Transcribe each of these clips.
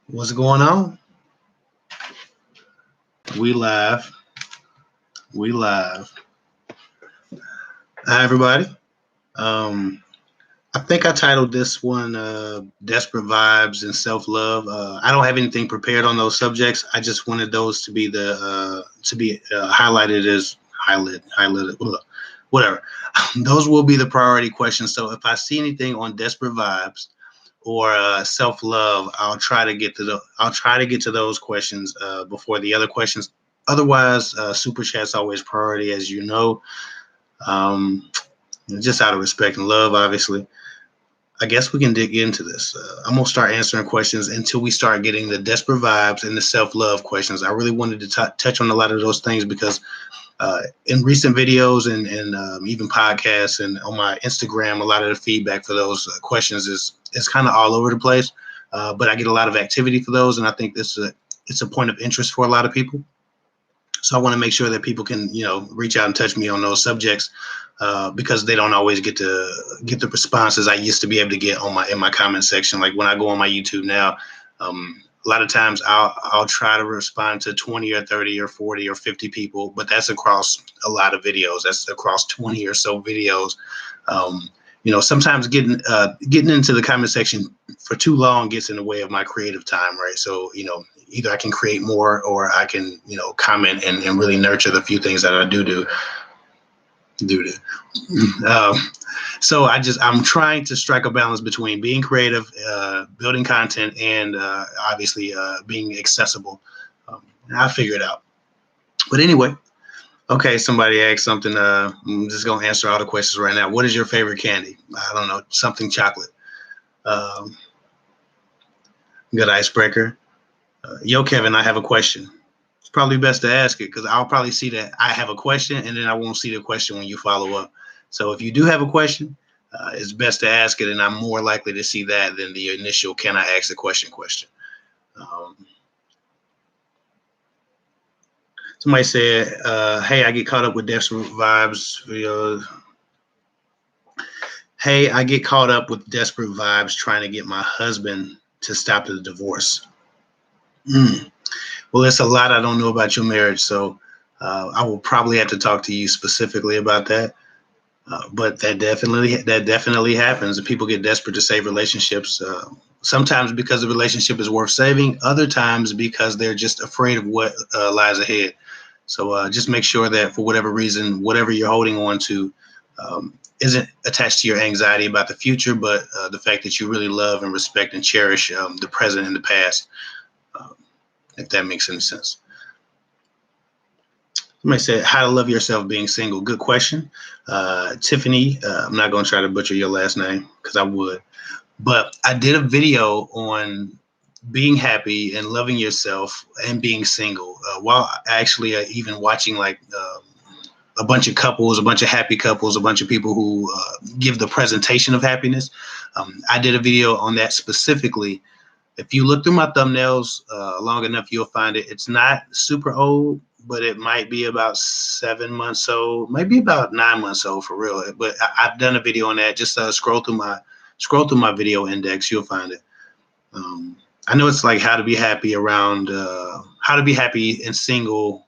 What's going on? We live. We live. Hi, everybody. Um, I think I titled this one "Desperate Vibes and Self Love." I don't have anything prepared on those subjects. I just wanted those to be highlighted as highlighted, whatever. Those will be the priority questions. So if I see anything on desperate vibes or self love, I'll try to get to those questions before the other questions. Otherwise, super chat's always priority, as you know. Um, just out of respect and love, obviously. I guess we can dig into this. I'm gonna start answering questions until we start getting the desperate vibes and the self love questions. I really wanted to touch on a lot of those things because in recent videos and even podcasts and on my Instagram, a lot of the feedback for those questions is kind of all over the place. But I get a lot of activity for those, and I think it's a point of interest for a lot of people. So I want to make sure that people can, reach out and touch me on those subjects because they don't always get to get the responses I used to be able to get on my in my comment section. Like when I go on my YouTube now, a lot of times I'll try to respond to 20 or 30 or 40 or 50 people, but that's across a lot of videos. That's across 20 or so videos. Sometimes getting into the comment section for too long gets in the way of my creative time, right? So, either I can create more or I can, comment and really nurture the few things that I do. Um, so I'm trying to strike a balance between being creative, building content, and obviously being accessible. And I'll figure it out. But anyway, okay, somebody asked something. I'm just going to answer all the questions right now. What is your favorite candy? I don't know, something chocolate. Um, Good icebreaker. Yo, Kevin, I have a question. It's probably best to ask it because I'll probably see that I have a question and then I won't see the question when you follow up. So if you do have a question, it's best to ask it, and I'm more likely to see that than the initial "Can I ask the question?" Um, Somebody said, "Hey, I get caught up with desperate vibes videos. Hey, I get caught up with desperate vibes trying to get my husband to stop the divorce." Mm. Well, it's a lot I don't know about your marriage, so I will probably have to talk to you specifically about that. But that definitely happens. People get desperate to save relationships. Sometimes because the relationship is worth saving, other times because they're just afraid of what lies ahead. So just make sure that for whatever reason, whatever you're holding on to isn't attached to your anxiety about the future, but the fact that you really love and respect and cherish the present and the past, um, if that makes any sense. Somebody said, "How to love yourself being single?" Good question. Tiffany, I'm not going to try to butcher your last name because I would. But I did a video on being happy and loving yourself and being single while actually even watching like a bunch of couples, a bunch of happy couples, a bunch of people who give the presentation of happiness. I did a video on that specifically. If you look through my thumbnails long enough, you'll find it. It's not super old, but it might be about 7 months old, maybe about 9 months old for real. But I've done a video on that. Just scroll through my video index, you'll find it. I know it's like how to be happy and single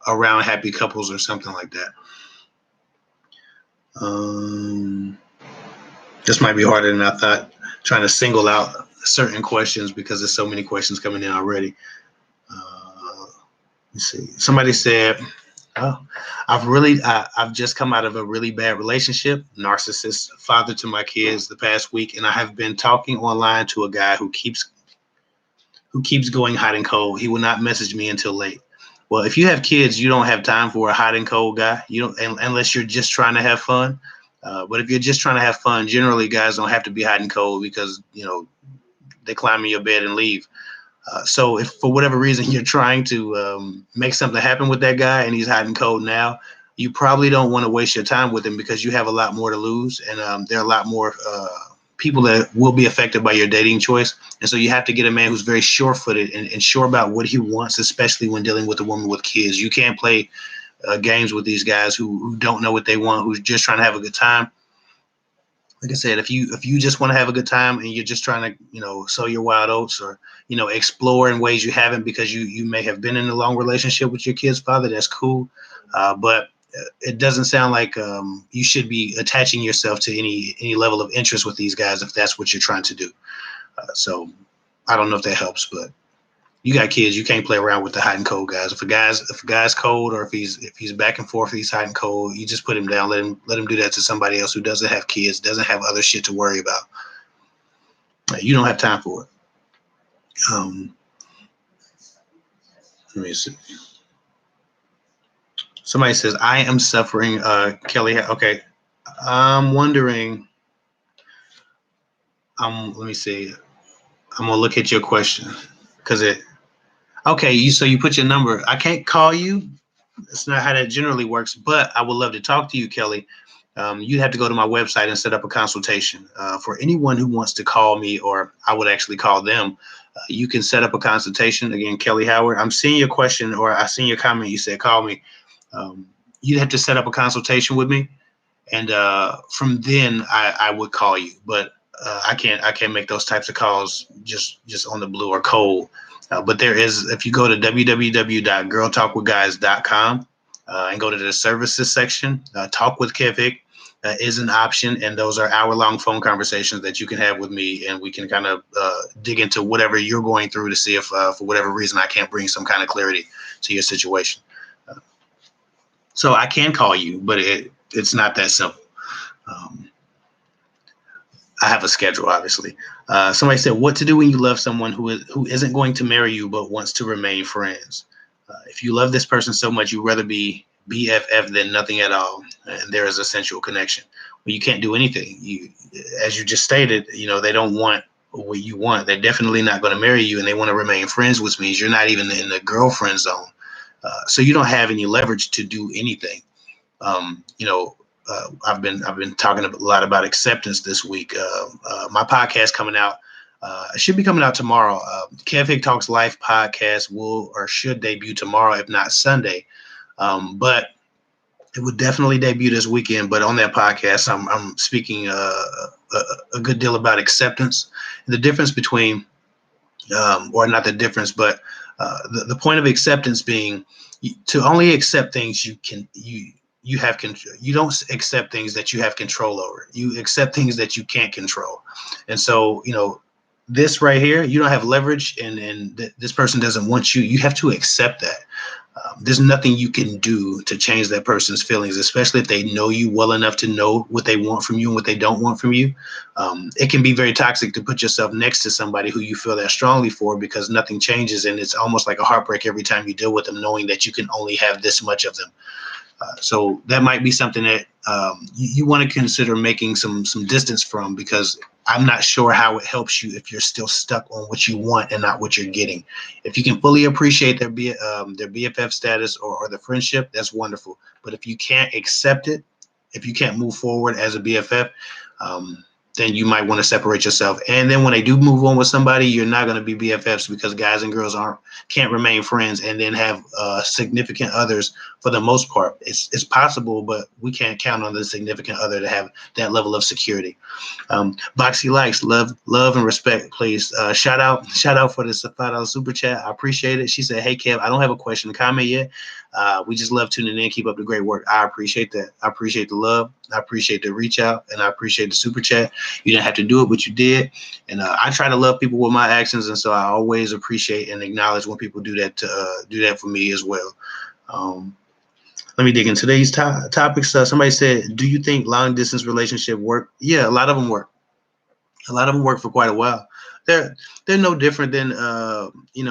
around happy couples or something like that. This might be harder than I thought, trying to single out certain questions because there's so many questions coming in already. Let's see. Somebody said, "Oh, I've just come out of a really bad relationship, narcissist, father to my kids the past week, and I have been talking online to a guy who keeps going hot and cold. He will not message me until late." Well, if you have kids, you don't have time for a hot and cold guy. You don't, unless you're just trying to have fun. But if you're just trying to have fun, generally guys don't have to be hot and cold because they climb in your bed and leave. So if for whatever reason you're trying to make something happen with that guy and he's hot and cold now, you probably don't want to waste your time with him because you have a lot more to lose, and there are a lot more people that will be affected by your dating choice. And so you have to get a man who's very sure-footed and sure about what he wants, especially when dealing with a woman with kids. You can't play games with these guys who don't know what they want, who's just trying to have a good time. like I said, if you just want to have a good time and you're just trying to, sow your wild oats, or, explore in ways you haven't because you may have been in a long relationship with your kid's father, that's cool. But it doesn't sound like you should be attaching yourself to any level of interest with these guys if that's what you're trying to do. So I don't know if that helps, but you got kids, you can't play around with the hot and cold guys. If a guy's cold, or if he's back and forth, he's hot and cold, you just put him down, let him do that to somebody else who doesn't have kids, doesn't have other shit to worry about. You don't have time for it. Let me see. Somebody says, I am suffering, Kelly. Okay. I'm wondering, let me see. I'm gonna look at your question because so you put your number. I can't call you. That's not how that generally works, but I would love to talk to you, Kelly. You'd have to go to my website and set up a consultation. For anyone who wants to call me, or I would actually call them, you can set up a consultation. Again, Kelly Howard. I'm seeing your question, or I seen your comment. You said call me. You'd have to set up a consultation with me, and from then I would call you. But I can't make those types of calls just on the blue or cold. But there is, if you go to www.girltalkwithguys.com and go to the services section, Talk with Kevik is an option, and those are hour-long phone conversations that you can have with me, and we can kind of dig into whatever you're going through to see if, for whatever reason, I can't bring some kind of clarity to your situation. So I can call you, but it's not that simple. I have a schedule, obviously. Somebody said, what to do when you love someone who isn't going to marry you but wants to remain friends? If you love this person so much, you'd rather be BFF than nothing at all, and there is a sensual connection. Well, you can't do anything. As you just stated, they don't want what you want. They're definitely not going to marry you, and they want to remain friends, which means you're not even in the girlfriend zone. So you don't have any leverage to do anything. I've been talking a lot about acceptance this week. My podcast coming out. It should be coming out tomorrow. Kev Hick Talks Life podcast will or should debut tomorrow, if not Sunday. But it would definitely debut this weekend. But on that podcast, I'm speaking a good deal about acceptance, the difference between, or not the difference, but the point of acceptance being to only accept things you have control. You don't accept things that you have control over. You accept things that you can't control. And so, this right here, you don't have leverage, and this person doesn't want you. You have to accept that. There's nothing you can do to change that person's feelings, especially if they know you well enough to know what they want from you and what they don't want from you. It can be very toxic to put yourself next to somebody who you feel that strongly for, because nothing changes, and it's almost like a heartbreak every time you deal with them, knowing that you can only have this much of them. So that might be something that you want to consider making some distance from, because I'm not sure how it helps you if you're still stuck on what you want and not what you're getting. If you can fully appreciate their BFF status or the friendship, that's wonderful. But if you can't accept it, if you can't move forward as a BFF, then you might want to separate yourself. And then when they do move on with somebody, you're not going to be BFFs, because guys and girls can't remain friends and then have significant others for the most part. It's possible, but we can't count on the significant other to have that level of security. Boxy likes love and respect, please. Shout out for this $5 super chat. I appreciate it. She said, hey Kev, I don't have a question or comment yet. We just love tuning in. Keep up the great work. I appreciate that. I appreciate the love. I appreciate the reach out, and I appreciate the super chat. You didn't have to do it, but you did. And I try to love people with my actions, and so I always appreciate and acknowledge when people do that for me as well. Let me dig into today's topics. Somebody said, do you think long distance relationship work? Yeah, a lot of them work. A lot of them work for quite a while. They're no different than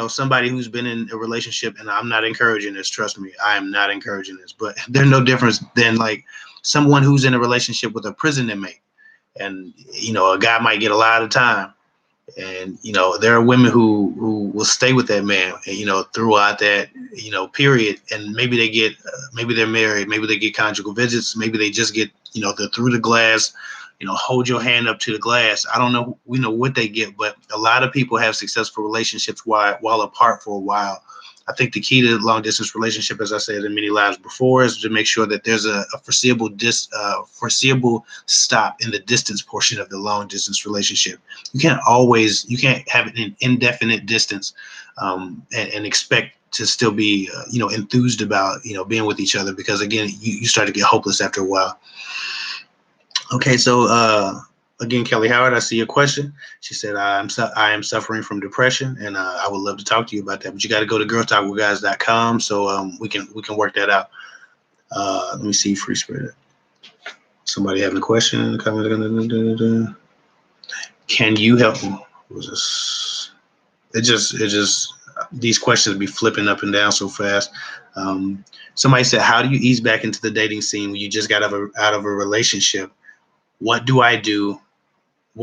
somebody who's been in a relationship, and I'm not encouraging this. Trust me, I am not encouraging this, but they're no different than like someone who's in a relationship with a prison inmate. And a guy might get a lot of time, and there are women who will stay with that man, throughout that period. And maybe they get maybe they're married, maybe they get conjugal visits, maybe they just get the through the glass, hold your hand up to the glass. I don't know, what they get, but a lot of people have successful relationships while apart for a while, I think the key to long distance relationship, as I said in many lives before, is to make sure that there's a foreseeable stop in the distance portion of the long distance relationship. You can't have an indefinite distance and expect to still be enthused about being with each other, because again you start to get hopeless after a while. Okay, so again, Kelly Howard, I see your question. She said, I am suffering from depression, and I would love to talk to you about that. But you got to go to girltalkwithguys.com so we can work that out. Let me see, free spirit. Somebody having a question? Can you help me? What was this? It just these questions be flipping up and down so fast. Somebody said, how do you ease back into the dating scene when you just got out of a relationship? What do I do?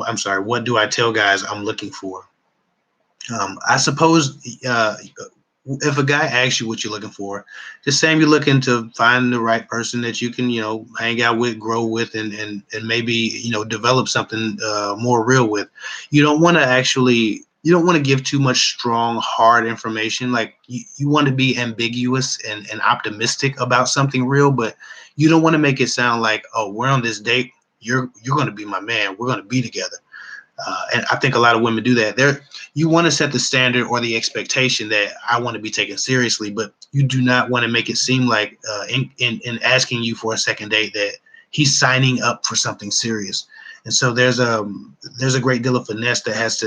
I'm sorry, what do I tell guys I'm looking for? I suppose if a guy asks you what you're looking for, just saying you're looking to find the right person that you can, hang out with, grow with, and maybe, develop something more real with. You don't want to give too much strong, hard information. Like you want to be ambiguous and optimistic about something real, but you don't want to make it sound like, oh, we're on this date. You're going to be my man. We're going to be together. And I think a lot of women do that. You want to set the standard or the expectation that I want to be taken seriously, but you do not want to make it seem like in asking you for a second date that he's signing up for something serious. And so there's a great deal of finesse that has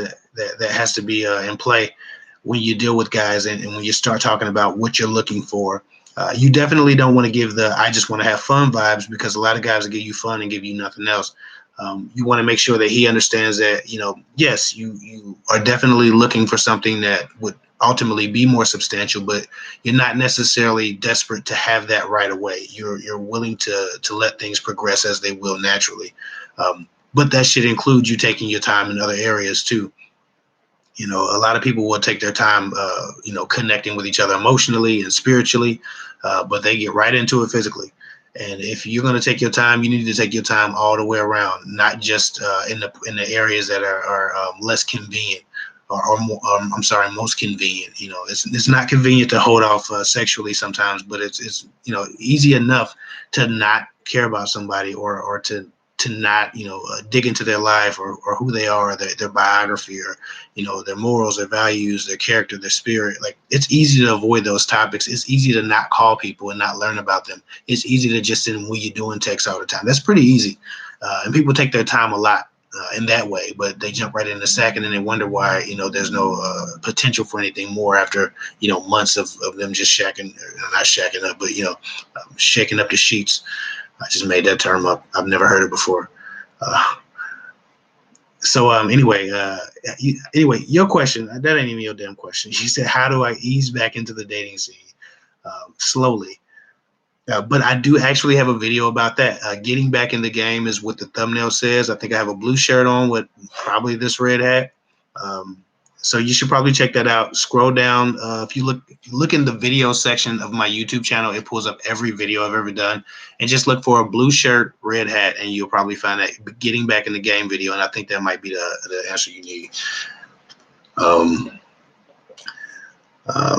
to be in play when you deal with guys, and when you start talking about what you're looking for. You definitely don't want to give the I just want to have fun vibes, because a lot of guys will give you fun and give you nothing else. You want to make sure that he understands that, yes, you are definitely looking for something that would ultimately be more substantial, but you're not necessarily desperate to have that right away. You're willing to let things progress as they will naturally. But that should include you taking your time in other areas too. A lot of people will take their time, connecting with each other emotionally and spiritually, but they get right into it physically. And if you're going to take your time, you need to take your time all the way around, not just in the areas that are less convenient or more, most convenient. It's not convenient to hold off sexually sometimes, but it's easy enough to not care about somebody or to not dig into their life or who they are, their biography, or their morals, their values, their character, their spirit. Like, it's easy to avoid those topics. It's easy to not call people and not learn about them. It's easy to just send what you doing text all the time. That's pretty easy, and people take their time a lot in that way, but they jump right in the sack, and then they wonder why there's no potential for anything more after months of them just not shacking up, but shaking up the sheets. I just made that term up. I've never heard it before. Anyway, your question, that ain't even your damn question. You said, how do I ease back into the dating scene? Slowly. But I do actually have a video about that. Getting back in the game is what the thumbnail says. I think I have a blue shirt on with probably this red hat. So you should probably check that out. Scroll down. If you look in the video section of my YouTube channel, it pulls up every video I've ever done, and just look for a blue shirt, red hat, and you'll probably find that getting back in the game video. And I think that might be the answer you need. Let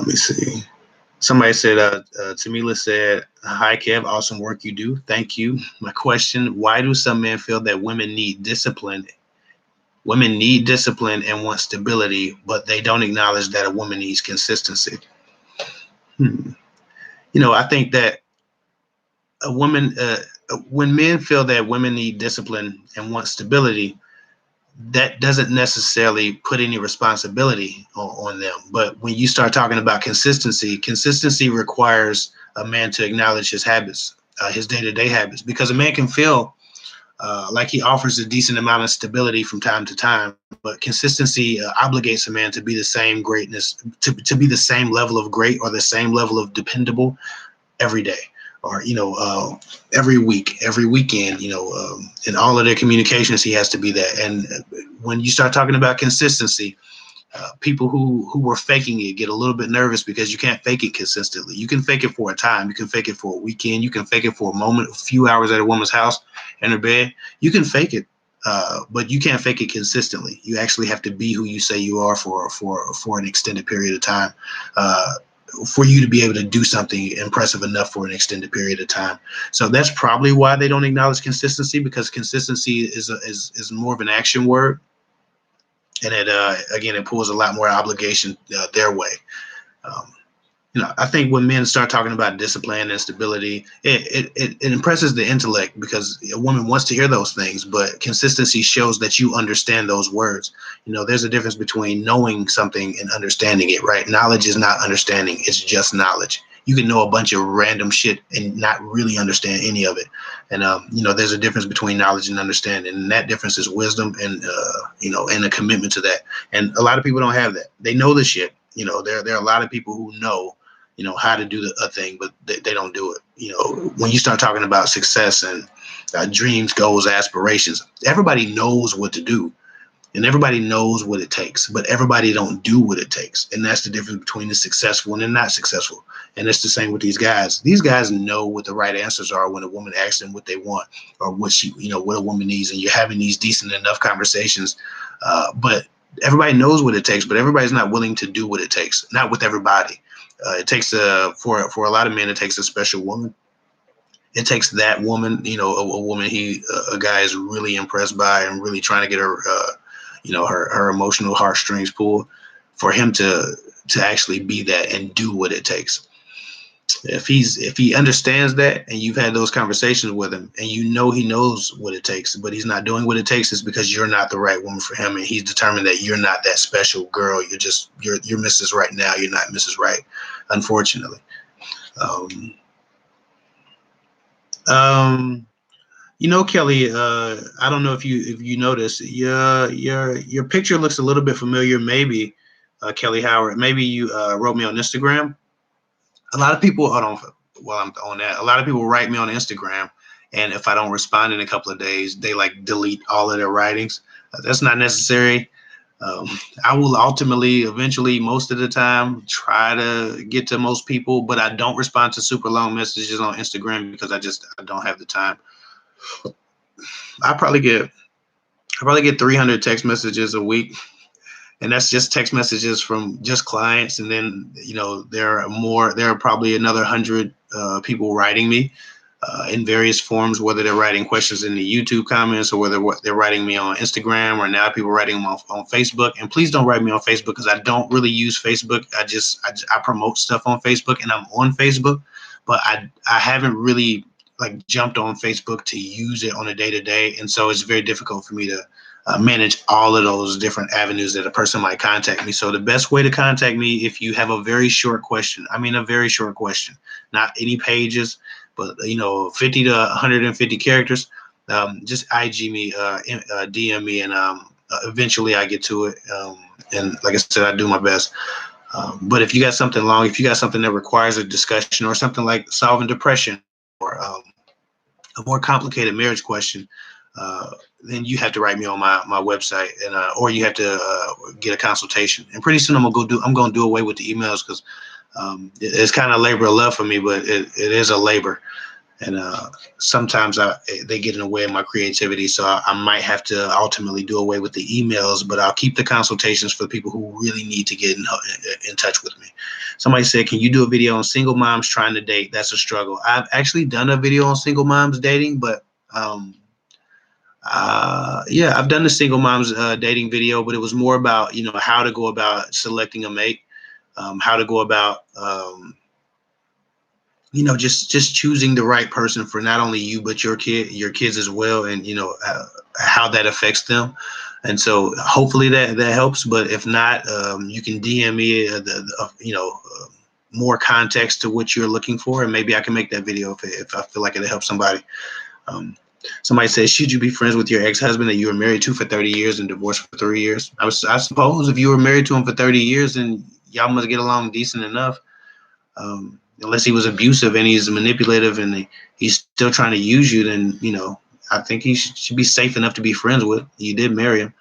me see. Somebody said, Tamila said, hi, Kev, awesome work you do. Thank you. My question, why do some men feel that women need discipline? Women need discipline and want stability, but they don't acknowledge that a woman needs consistency. I think that a woman, when men feel that women need discipline and want stability, that doesn't necessarily put any responsibility on them. But when you start talking about consistency requires a man to acknowledge his habits, his day-to-day habits, because a man can feel like he offers a decent amount of stability from time to time, but consistency obligates a man to be the same greatness, to be the same level of great or the same level of dependable every day, or every week, every weekend. In all of their communications, he has to be that. And when you start talking about consistency, people who were faking it get a little bit nervous, because you can't fake it consistently. You can fake it for a time. You can fake it for a weekend. You can fake it for a moment, a few hours at a woman's house in her bed. You can fake it, but you can't fake it consistently. You actually have to be who you say you are for an extended period of time. for you to be able to do something impressive enough for an extended period of time. So that's probably why they don't acknowledge consistency, because consistency is more of an action word, and it again, it pulls a lot more obligation their way. Um, I think when men start talking about discipline and stability, it impresses the intellect, because a woman wants to hear those things, but consistency shows that you understand those words. There's a difference between knowing something and understanding it, right? Knowledge is not understanding, it's just knowledge. You can know a bunch of random shit and not really understand any of it. And, there's a difference between knowledge and understanding. And that difference is wisdom and, and a commitment to that. And a lot of people don't have that. They know the shit. There are a lot of people who know how to do a thing, but they don't do it. When you start talking about success and dreams, goals, aspirations, everybody knows what to do and everybody knows what it takes, but everybody don't do what it takes. And that's the difference between the successful and the not successful. And it's the same with these guys. These guys know what the right answers are when a woman asks them what they want or what what a woman needs. And you're having these decent enough conversations, but everybody knows what it takes, but everybody's not willing to do what it takes. Not with everybody. It takes for a lot of men, it takes a special woman. It takes that woman, a woman a guy is really impressed by and really trying to get her, her emotional heartstrings pulled, for him to actually be that and do what it takes. If he understands that and you've had those conversations with him and he knows what it takes, but he's not doing what it takes, is because you're not the right woman for him, and he's determined that you're not that special girl. You're Mrs. Right now. You're not Mrs. Right, unfortunately. Kelly, I don't know if you noticed, your picture looks a little bit familiar. Maybe Kelly Howard. Maybe you wrote me on Instagram. A lot of people, hold on, while I'm on that, a lot of people write me on Instagram, and if I don't respond in a couple of days, they delete all of their writings. That's not necessary. I will eventually, most of the time, try to get to most people, but I don't respond to super long messages on Instagram because I don't have the time. I probably get 300 text messages a week. And that's just text messages from just clients. And then, there are probably another 100 people writing me in various forms, whether they're writing questions in the YouTube comments or whether they're writing me on Instagram, or now people writing them on Facebook. And please don't write me on Facebook, because I don't really use Facebook. I promote stuff on Facebook and I'm on Facebook, but I haven't really jumped on Facebook to use it on a day-to-day. And so it's very difficult for me to manage all of those different avenues that a person might contact me. So the best way to contact me, if you have a very short question, a very short question, not any pages, but 50 to 150 characters, just IG me, DM me, and eventually I get to it. And like I said, I do my best. But if you got something long, if you got something that requires a discussion, or something like solving depression, or a more complicated marriage question, then you have to write me on my website, and or you have to get a consultation. And pretty soon I'm gonna do away with the emails, because it's kind of labor of love for me, but it is a labor, and sometimes they get in the way of my creativity. So I might have to ultimately do away with the emails, but I'll keep the consultations for people who really need to get in touch with me. Somebody said, can you do a video on single moms trying to date? That's a struggle. I've actually done a video on single moms dating, but yeah, I've done the single moms dating video, but it was more about, how to go about selecting a mate, how to go about, just choosing the right person for not only you, but your kids as well. And, how that affects them. And so hopefully that helps. But if not, you can DM me, more context to what you're looking for. And maybe I can make that video if I feel like it'll help somebody. Somebody says, should you be friends with your ex-husband that you were married to for 30 years and divorced for 3 years? I suppose if you were married to him for 30 years, then y'all must get along decent enough. Unless he was abusive and he's manipulative and he's still trying to use you, then, I think he should be safe enough to be friends with. You did marry him.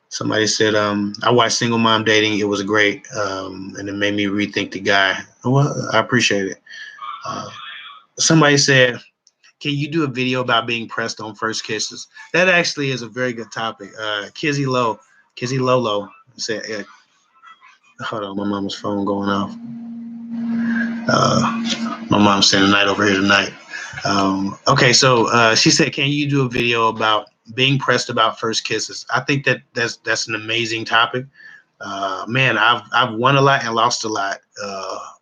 Somebody said, I watched Single Mom Dating. It was great. And it made me rethink the guy. Well, I appreciate it. Somebody said, can you do a video about being pressed on first kisses? That actually is a very good topic. Kizzy Lolo said, Hold on, my mama's phone going off. My mom's staying the night over here tonight. Okay, so she said, "Can you do a video about being pressed about first kisses?" I think that's an amazing topic. Man, I've won a lot and lost a lot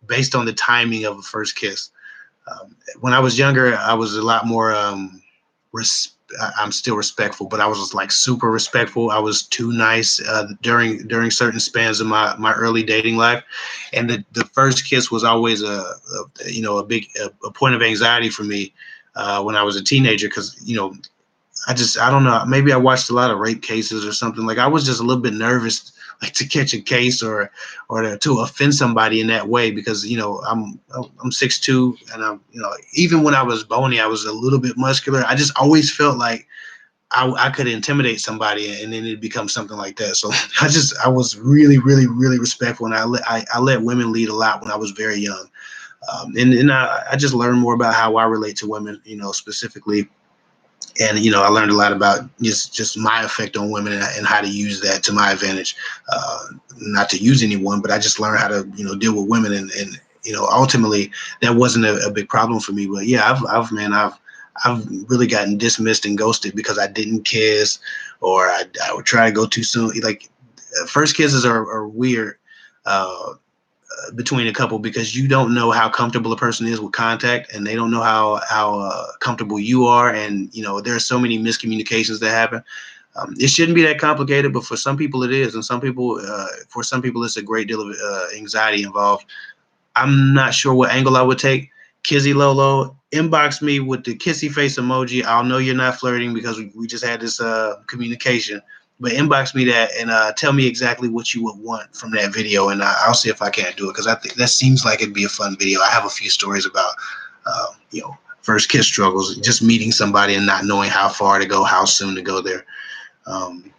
based on the timing of a first kiss. When I was younger, I was a lot more I'm still respectful, but I was just like super respectful. I was too nice during certain spans of my early dating life, and the first kiss was always a point of anxiety for me when I was a teenager because I don't know, maybe I watched a lot of rape cases or something. Like I was just a little bit nervous, like to catch a case or to offend somebody in that way because I'm 6'2", and I'm even when I was bony, I was a little bit muscular. I just always felt like I could intimidate somebody and then it becomes something like that. So I was really really really respectful, and I let women lead a lot when I was very young. And I just learned more about how I relate to women, specifically, and I learned a lot about just my effect on women and how to use that to my advantage. Not to use anyone, but I just learned how to deal with women, and ultimately that wasn't a big problem for me. But yeah, I've really gotten dismissed and ghosted because I didn't kiss, or I would try to go too soon. Like first kisses are weird. Between a couple, because you don't know how comfortable a person is with contact, and they don't know how comfortable you are, and there are so many miscommunications that happen. It shouldn't be that complicated, but for some people it is, and for some people it's a great deal of anxiety involved. I'm not sure what angle I would take. Kizzy Lolo, inbox me with the kissy face emoji. I'll know you're not flirting because we just had this communication. But inbox me that and tell me exactly what you would want from that video, and I'll see if I can't do it because I think that seems like it'd be a fun video. I have a few stories about, first kiss struggles, just meeting somebody and not knowing how far to go, how soon to go there. Um,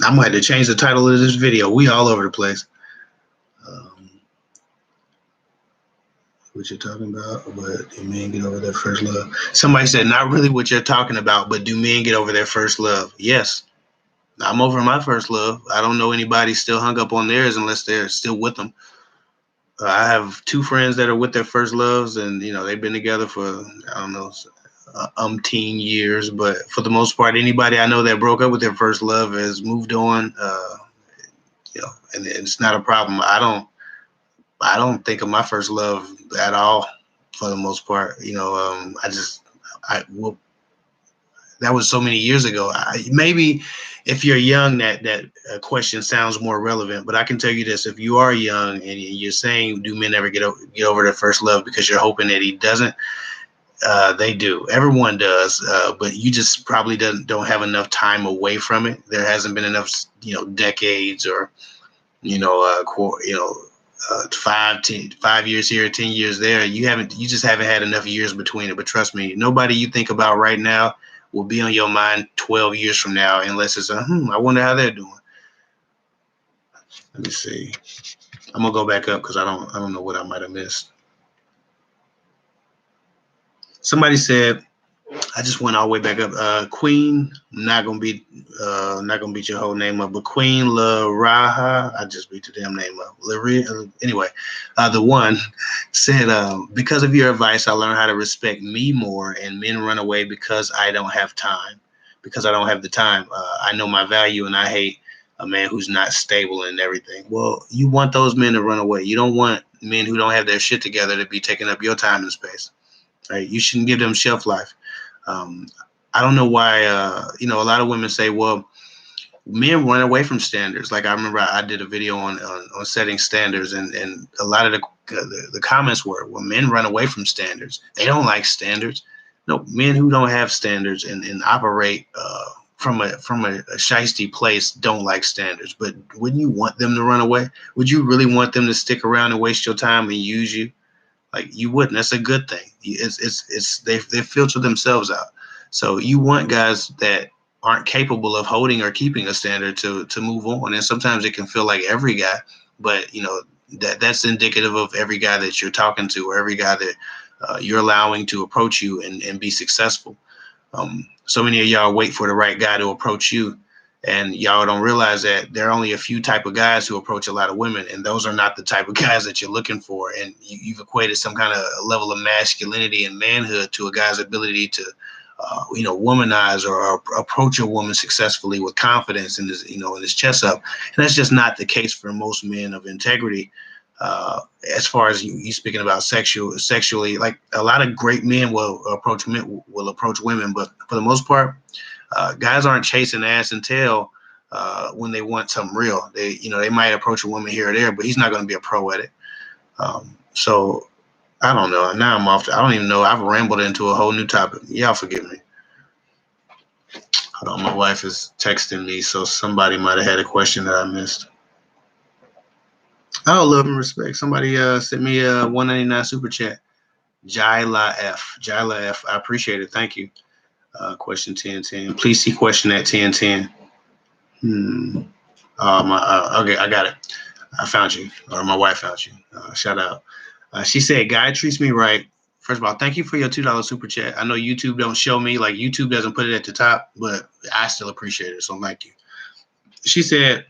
I'm going to change the title of this video. We all over the place. Um, what you're talking about, but do men get over their first love? Somebody said, not really what you're talking about, but do men get over their first love? Yes, I'm over my first love. I don't know anybody still hung up on theirs unless they're still with them. I have two friends that are with their first loves, and they've been together for I don't know umpteen years. But for the most part, anybody I know that broke up with their first love has moved on. And it's not a problem. I don't think of my first love at all for the most part. Well, that was so many years ago. Maybe if you're young, that question sounds more relevant. But I can tell you this: if you are young and you're saying, "Do men ever get over their first love?" because you're hoping that he doesn't, they do. Everyone does, but you just probably don't have enough time away from it. There hasn't been enough, decades or you know, you know, 5 years here, 10 years there. You just haven't had enough years between it. But trust me, nobody you think about right now will be on your mind 12 years from now, unless it's I wonder how they're doing. Let me see. I'm gonna go back up because I don't know what I might have missed. Somebody said, I just went all the way back up. Queen, not gonna beat your whole name up, but Queen La Raha, I just beat the damn name up. Anyway, the one said, because of your advice, I learned how to respect me more, and men run away because I don't have time, because I don't have the time. I know my value, and I hate a man who's not stable and everything. Well, you want those men to run away. You don't want men who don't have their shit together to be taking up your time and space. Right? You shouldn't give them shelf life. Um, I don't know why, a lot of women say, well, men run away from standards. Like I remember I did a video on setting standards, and a lot of the comments were, well, men run away from standards. They don't like standards. No, men who don't have standards and operate from a shiesty place don't like standards. But wouldn't you want them to run away? Would you really want them to stick around and waste your time and use you? Like you wouldn't. That's a good thing. They filter themselves out. So you want guys that aren't capable of holding or keeping a standard to move on. And sometimes it can feel like every guy, but that's indicative of every guy that you're talking to, or every guy that you're allowing to approach you and be successful. So many of y'all wait for the right guy to approach you, And y'all don't realize that there are only a few type of guys who approach a lot of women, and those are not the type of guys that you're looking for. And you've equated some kind of level of masculinity and manhood to a guy's ability to, womanize or approach a woman successfully with confidence and his chest up. And that's just not the case for most men of integrity. As far as you speaking about sexually, like a lot of great men will approach women, but for the most part, guys aren't chasing ass and tail when they want something real. They might approach a woman here or there, but he's not going to be a pro at it. So I don't know. Now I'm off. I don't even know. I've rambled into a whole new topic. Y'all forgive me. Hold on, my wife is texting me, so somebody might have had a question that I missed. Oh, love and respect. Somebody sent me a 199 super chat. Jyla F. I appreciate it. Thank you. Question 1010. Please see question at 1010. Okay, I got it. I found you, or my wife found you. Shout out. She said, "Guy treats me right." First of all, thank you for your $2 super chat. I know YouTube don't show me, like YouTube doesn't put it at the top, but I still appreciate it. So thank you. She said,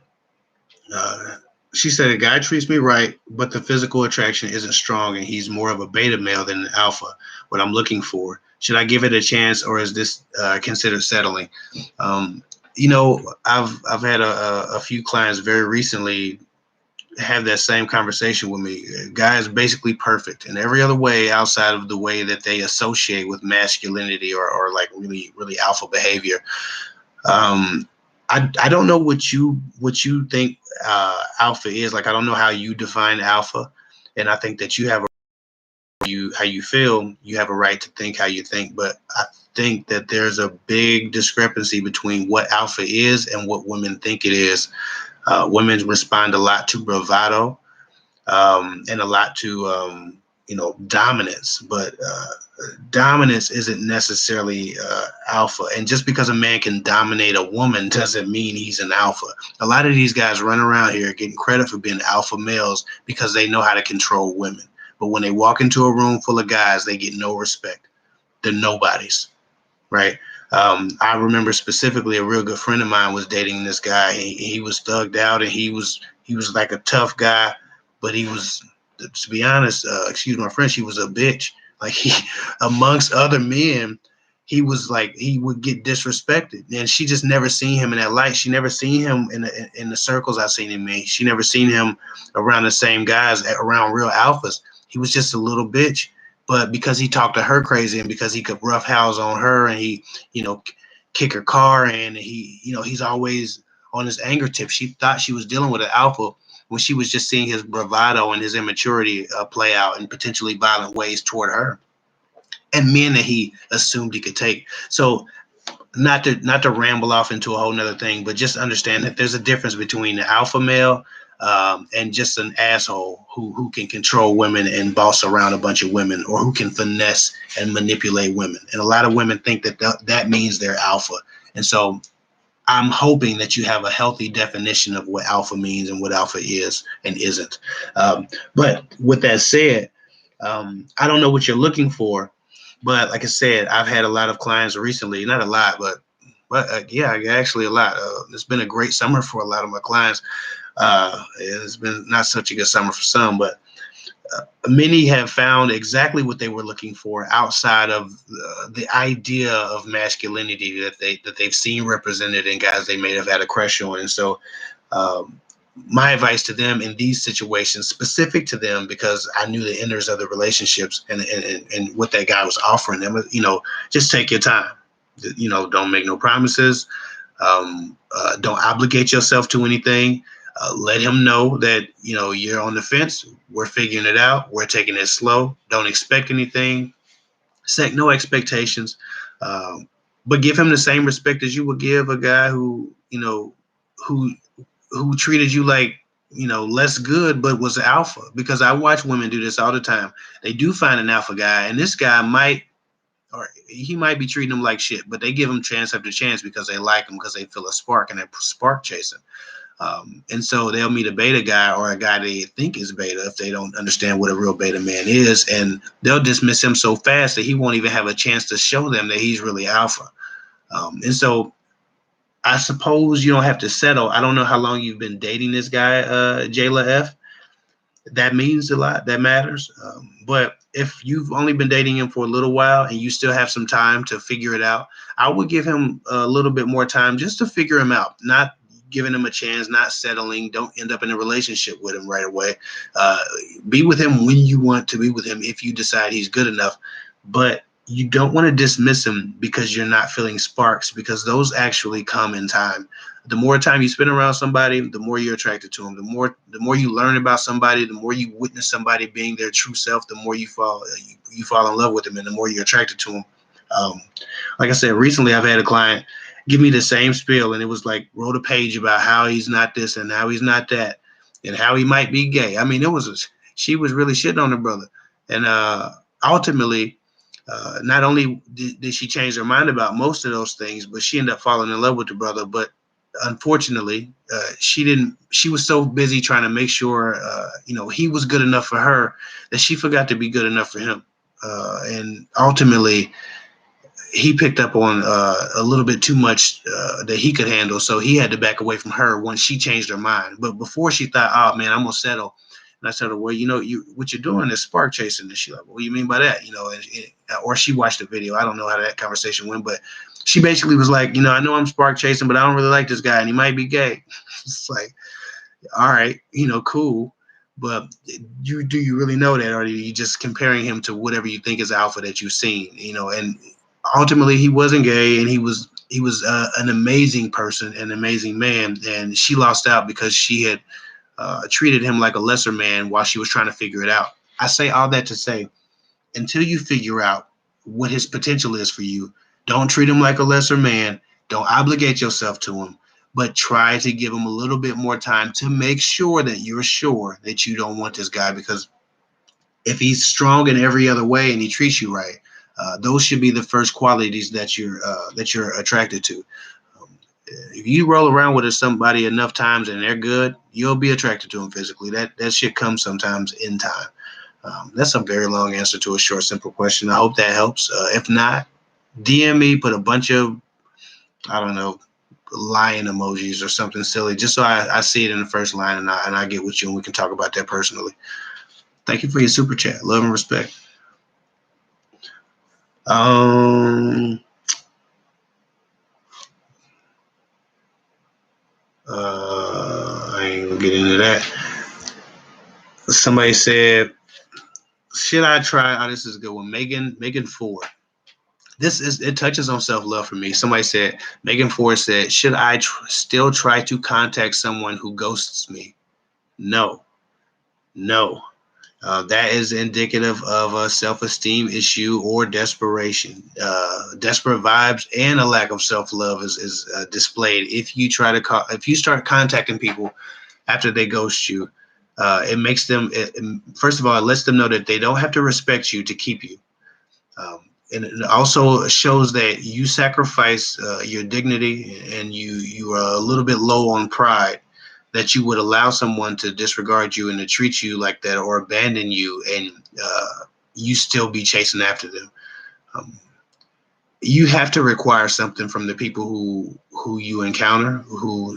"A guy treats me right, but the physical attraction isn't strong, and he's more of a beta male than an alpha. What I'm looking for. Should I give it a chance, or is this considered settling?" I've had a few clients very recently have that same conversation with me. Guy is basically perfect in every other way outside of the way that they associate with masculinity or like really, really alpha behavior. I don't know what you think alpha is. Like, I don't know how you define alpha, and I think that you have how you feel. You have a right to think how you think, but I think that there's a big discrepancy between what alpha is and what women think it is. Women respond a lot to bravado and a lot to dominance, but dominance isn't necessarily alpha. And just because a man can dominate a woman doesn't mean he's an alpha. A lot of these guys run around here getting credit for being alpha males because they know how to control women. But when they walk into a room full of guys, they get no respect. They're nobodies, right? I remember specifically a real good friend of mine was dating this guy. He was thugged out, and he was like a tough guy, but he was, to be honest, excuse my French, he was a bitch. Like, he, amongst other men, he was like, he would get disrespected, and she just never seen him in that light. She never seen him in the circles I've seen him in. She never seen him around the same guys, around real alphas. He was just a little bitch. But because he talked to her crazy, and because he could roughhouse on her, and he, kick her car, and he's always on his anger tip. She thought she was dealing with an alpha when she was just seeing his bravado and his immaturity play out in potentially violent ways toward her and men that he assumed he could take. So not to ramble off into a whole nother thing, but just understand that there's a difference between the alpha male and just an asshole who can control women and boss around a bunch of women, or who can finesse and manipulate women. And a lot of women think that means they're alpha. And so I'm hoping that you have a healthy definition of what alpha means and what alpha is and isn't. But with that said, I don't know what you're looking for, but like I said, I've had a lot of clients recently, not a lot, but yeah, actually a lot. It's been a great summer for a lot of my clients. It's been not such a good summer for some, but many have found exactly what they were looking for outside of the idea of masculinity that they've seen represented in guys they may have had a crush on. And so my advice to them in these situations, specific to them, because I knew the inners of the relationships and what that guy was offering them, just take your time. Don't make no promises. Don't obligate yourself to anything. Let him know that, you're on the fence. We're figuring it out. We're taking it slow. Don't expect anything. Set no expectations. But give him the same respect as you would give a guy who treated you like, less good, but was alpha. Because I watch women do this all the time. They do find an alpha guy, and this guy might be treating them like shit, but they give him chance after chance because they like him, because they feel a spark, and they spark chasing. And so they'll meet a beta guy, or a guy they think is beta, if they don't understand what a real beta man is, and they'll dismiss him so fast that he won't even have a chance to show them that he's really alpha. And so I suppose you don't have to settle. I don't know how long you've been dating this guy, Jayla F. That means a lot. That matters. But if you've only been dating him for a little while and you still have some time to figure it out, I would give him a little bit more time just to figure him out, not giving him a chance, not settling. Don't end up in a relationship with him right away. Uh, be with him when you want to be with him if you decide he's good enough. But you don't want to dismiss him because you're not feeling sparks, because those actually come in time. The more time you spend around somebody, the more you're attracted to them. The more you learn about somebody, the more you witness somebody being their true self, the more you fall in love with them, and the more you're attracted to them. Um, like I said, recently I've had a client give me the same spiel, and it was like wrote a page about how he's not this and how he's not that, and how he might be gay. I mean, she was really shitting on the brother, and ultimately not only did she change her mind about most of those things, but she ended up falling in love with the brother. But unfortunately, she didn't. She was so busy trying to make sure, he was good enough for her, that she forgot to be good enough for him. And ultimately, he picked up on a little bit too much that he could handle, so he had to back away from her once she changed her mind. But before, she thought, "Oh man, I'm gonna settle." And I said, "Well, what you're doing is spark chasing." And she's like, "What do you mean by that?" Or she watched the video. I don't know how that conversation went, but she basically was like, "I know I'm spark chasing, but I don't really like this guy, and he might be gay." It's like, all right, cool. But do you really know that, or are you just comparing him to whatever you think is alpha that you've seen? And ultimately he wasn't gay, and he was an amazing person, an amazing man, and she lost out because she had treated him like a lesser man while she was trying to figure it out. I say all that to say, until you figure out what his potential is for you, don't treat him like a lesser man. Don't obligate yourself to him, but try to give him a little bit more time to make sure that you're sure that you don't want this guy. Because if he's strong in every other way and he treats you right, those should be the first qualities that you're attracted to. Um, if you roll around with somebody enough times and they're good, you'll be attracted to them physically. That shit comes sometimes in time. That's a very long answer to a short, simple question. I hope that helps. If not, DM me, put a bunch of, I don't know, lion emojis or something silly, just so I see it in the first line, and I get with you, and we can talk about that personally. Thank you for your super chat. Love and respect. Um, I ain't gonna get into that. Somebody said, "Should I try?" Oh, this is a good one. Megan Ford. It touches on self love for me. Somebody said, Megan Ford said, "Should I still try to contact someone who ghosts me?" No, no. That is indicative of a self-esteem issue or desperation. Desperate vibes and a lack of self-love is displayed if you start contacting people after they ghost you. It makes them, first of all, it lets them know that they don't have to respect you to keep you. And it also shows that you sacrifice your dignity, and you are a little bit low on pride, that you would allow someone to disregard you and to treat you like that, or abandon you, and you still be chasing after them. Um, you have to require something from the people who you encounter, who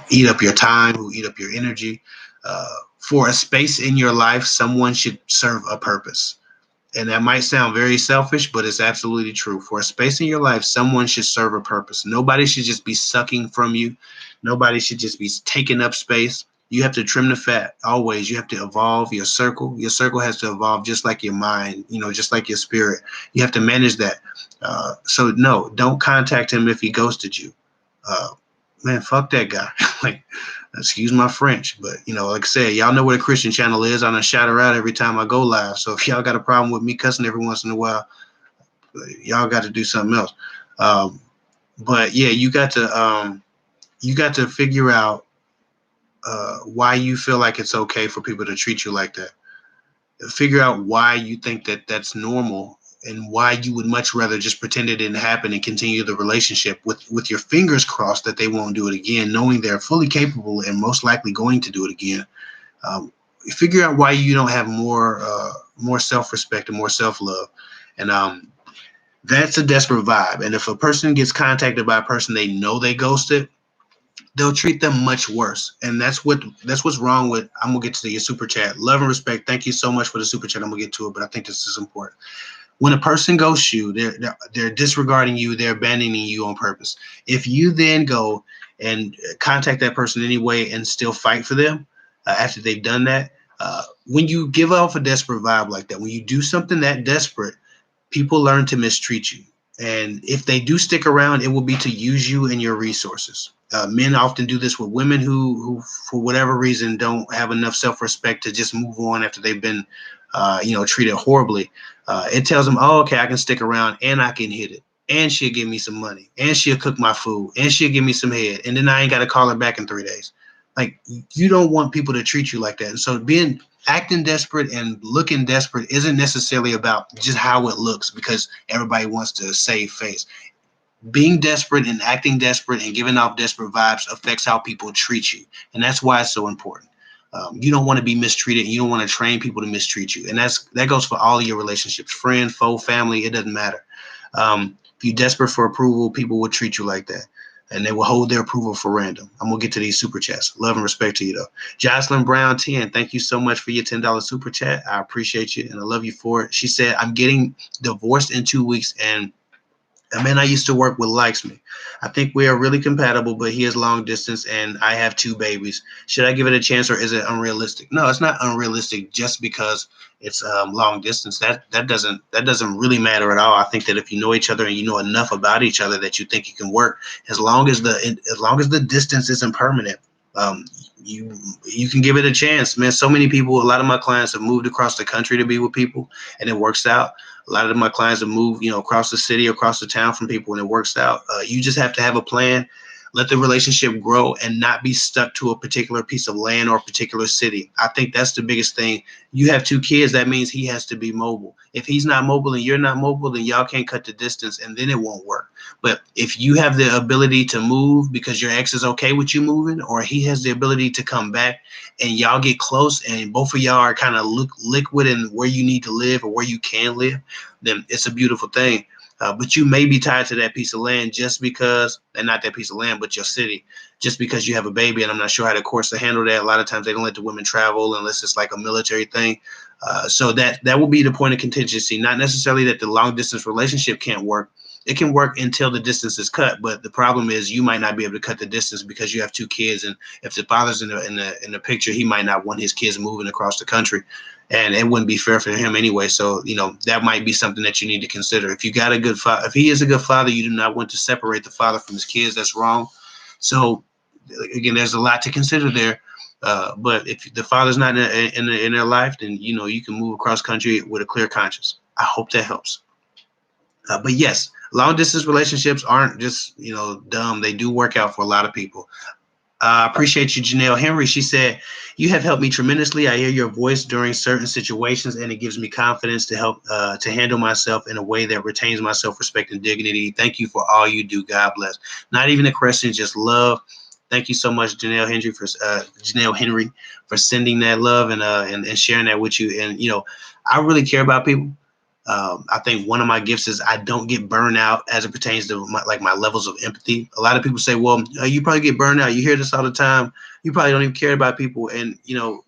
eat up your time, who eat up your energy. For a space in your life, someone should serve a purpose. And that might sound very selfish, but it's absolutely true. For a space in your life, someone should serve a purpose. Nobody should just be sucking from you. Nobody should just be taking up space. You have to trim the fat always. You have to evolve your circle. Your circle has to evolve just like your mind, just like your spirit. You have to manage that. So no, don't contact him if he ghosted you. Uh, Man, fuck that guy. Like, excuse my French, but like I said, y'all know what a Christian channel is. I done shout her out every time I go live. So if y'all got a problem with me cussing every once in a while, y'all got to do something else. But yeah, you got to figure out why you feel like it's okay for people to treat you like that. Figure out why you think that that's normal, and why you would much rather just pretend it didn't happen and continue the relationship with your fingers crossed that they won't do it again, knowing they're fully capable and most likely going to do it again. Figure out why you don't have more self-respect and more self-love. And That's a desperate vibe. And if a person gets contacted by a person they know they ghosted, they'll treat them much worse. And that's what's wrong with. I'm gonna get to your super chat. Love and respect. Thank you so much for the super chat. I'm gonna get to it, but I think this is important. When a person ghosts you, they're disregarding you, they're abandoning you on purpose. If you then go and contact that person anyway and still fight for them after they've done that, when you give off a desperate vibe like that, when you do something that desperate, people learn to mistreat you. And if they do stick around, it will be to use you and your resources. Men often do this with women who, for whatever reason, don't have enough self-respect to just move on after they've been, treated horribly. It tells them, oh, okay, I can stick around and I can hit it. And she'll give me some money. And she'll cook my food. And she'll give me some head. And then I ain't got to call her back in 3 days. Like, you don't want people to treat you like that. And so acting desperate and looking desperate isn't necessarily about just how it looks, because everybody wants to save face. Being desperate and acting desperate and giving off desperate vibes affects how people treat you. And that's why it's so important. You don't want to be mistreated. And you don't want to train people to mistreat you. And that goes for all of your relationships, friend, foe, family. It doesn't matter. If you're desperate for approval, people will treat you like that. And they will hold their approval for random. I'm going to get to these super chats. Love and respect to you, though. Jocelyn Brown 10, thank you so much for your $10 super chat. I appreciate you, and I love you for it. She said, I'm getting divorced in 2 weeks, and a man I used to work with likes me. I think we are really compatible, but he is long distance and I have 2 babies. Should I give it a chance, or is it unrealistic? No, it's not unrealistic just because it's long distance. That doesn't really matter at all. I think that if you know each other and you know enough about each other that you think you can work, as long as the distance isn't permanent, um, you can give it a chance, man. So many people, a lot of my clients have moved across the country to be with people, and it works out. A lot of my clients have moved, across the city, across the town from people, and it works out. You just have to have a plan, let the relationship grow, and not be stuck to a particular piece of land or a particular city. I think that's the biggest thing. You have 2 kids, that means he has to be mobile. If he's not mobile and you're not mobile, then y'all can't cut the distance, and then it won't work. But if you have the ability to move because your ex is okay with you moving, or he has the ability to come back, and y'all get close and both of y'all are kind of liquid in where you need to live or where you can live, then it's a beautiful thing. But you may be tied to that piece of land just because, and not that piece of land, but your city, just because you have a baby. And I'm not sure how the courts to handle that. A lot of times they don't let the women travel unless it's like a military thing. So that will be the point of contingency. Not necessarily that the long distance relationship can't work. It can work until the distance is cut. But the problem is you might not be able to cut the distance because you have 2 kids. And if the father's in the picture, he might not want his kids moving across the country. And it wouldn't be fair for him anyway. So, that might be something that you need to consider. If you got a good father, if he is a good father, you do not want to separate the father from his kids. That's wrong. So, again, there's a lot to consider there. But if the father's not in their life, then, you can move across country with a clear conscience. I hope that helps. But yes, long distance relationships aren't just, dumb. They do work out for a lot of people. I appreciate you, Janelle Henry. She said, you have helped me tremendously. I hear your voice during certain situations, and it gives me confidence to help to handle myself in a way that retains my self-respect and dignity. Thank you for all you do. God bless. Not even a question, just love. Thank you so much, Janelle Henry, for sending that love and sharing that with you. And I really care about people. I think one of my gifts is I don't get burned out as it pertains to my levels of empathy. A lot of people say, well, you probably get burned out. You hear this all the time. You probably don't even care about people. And,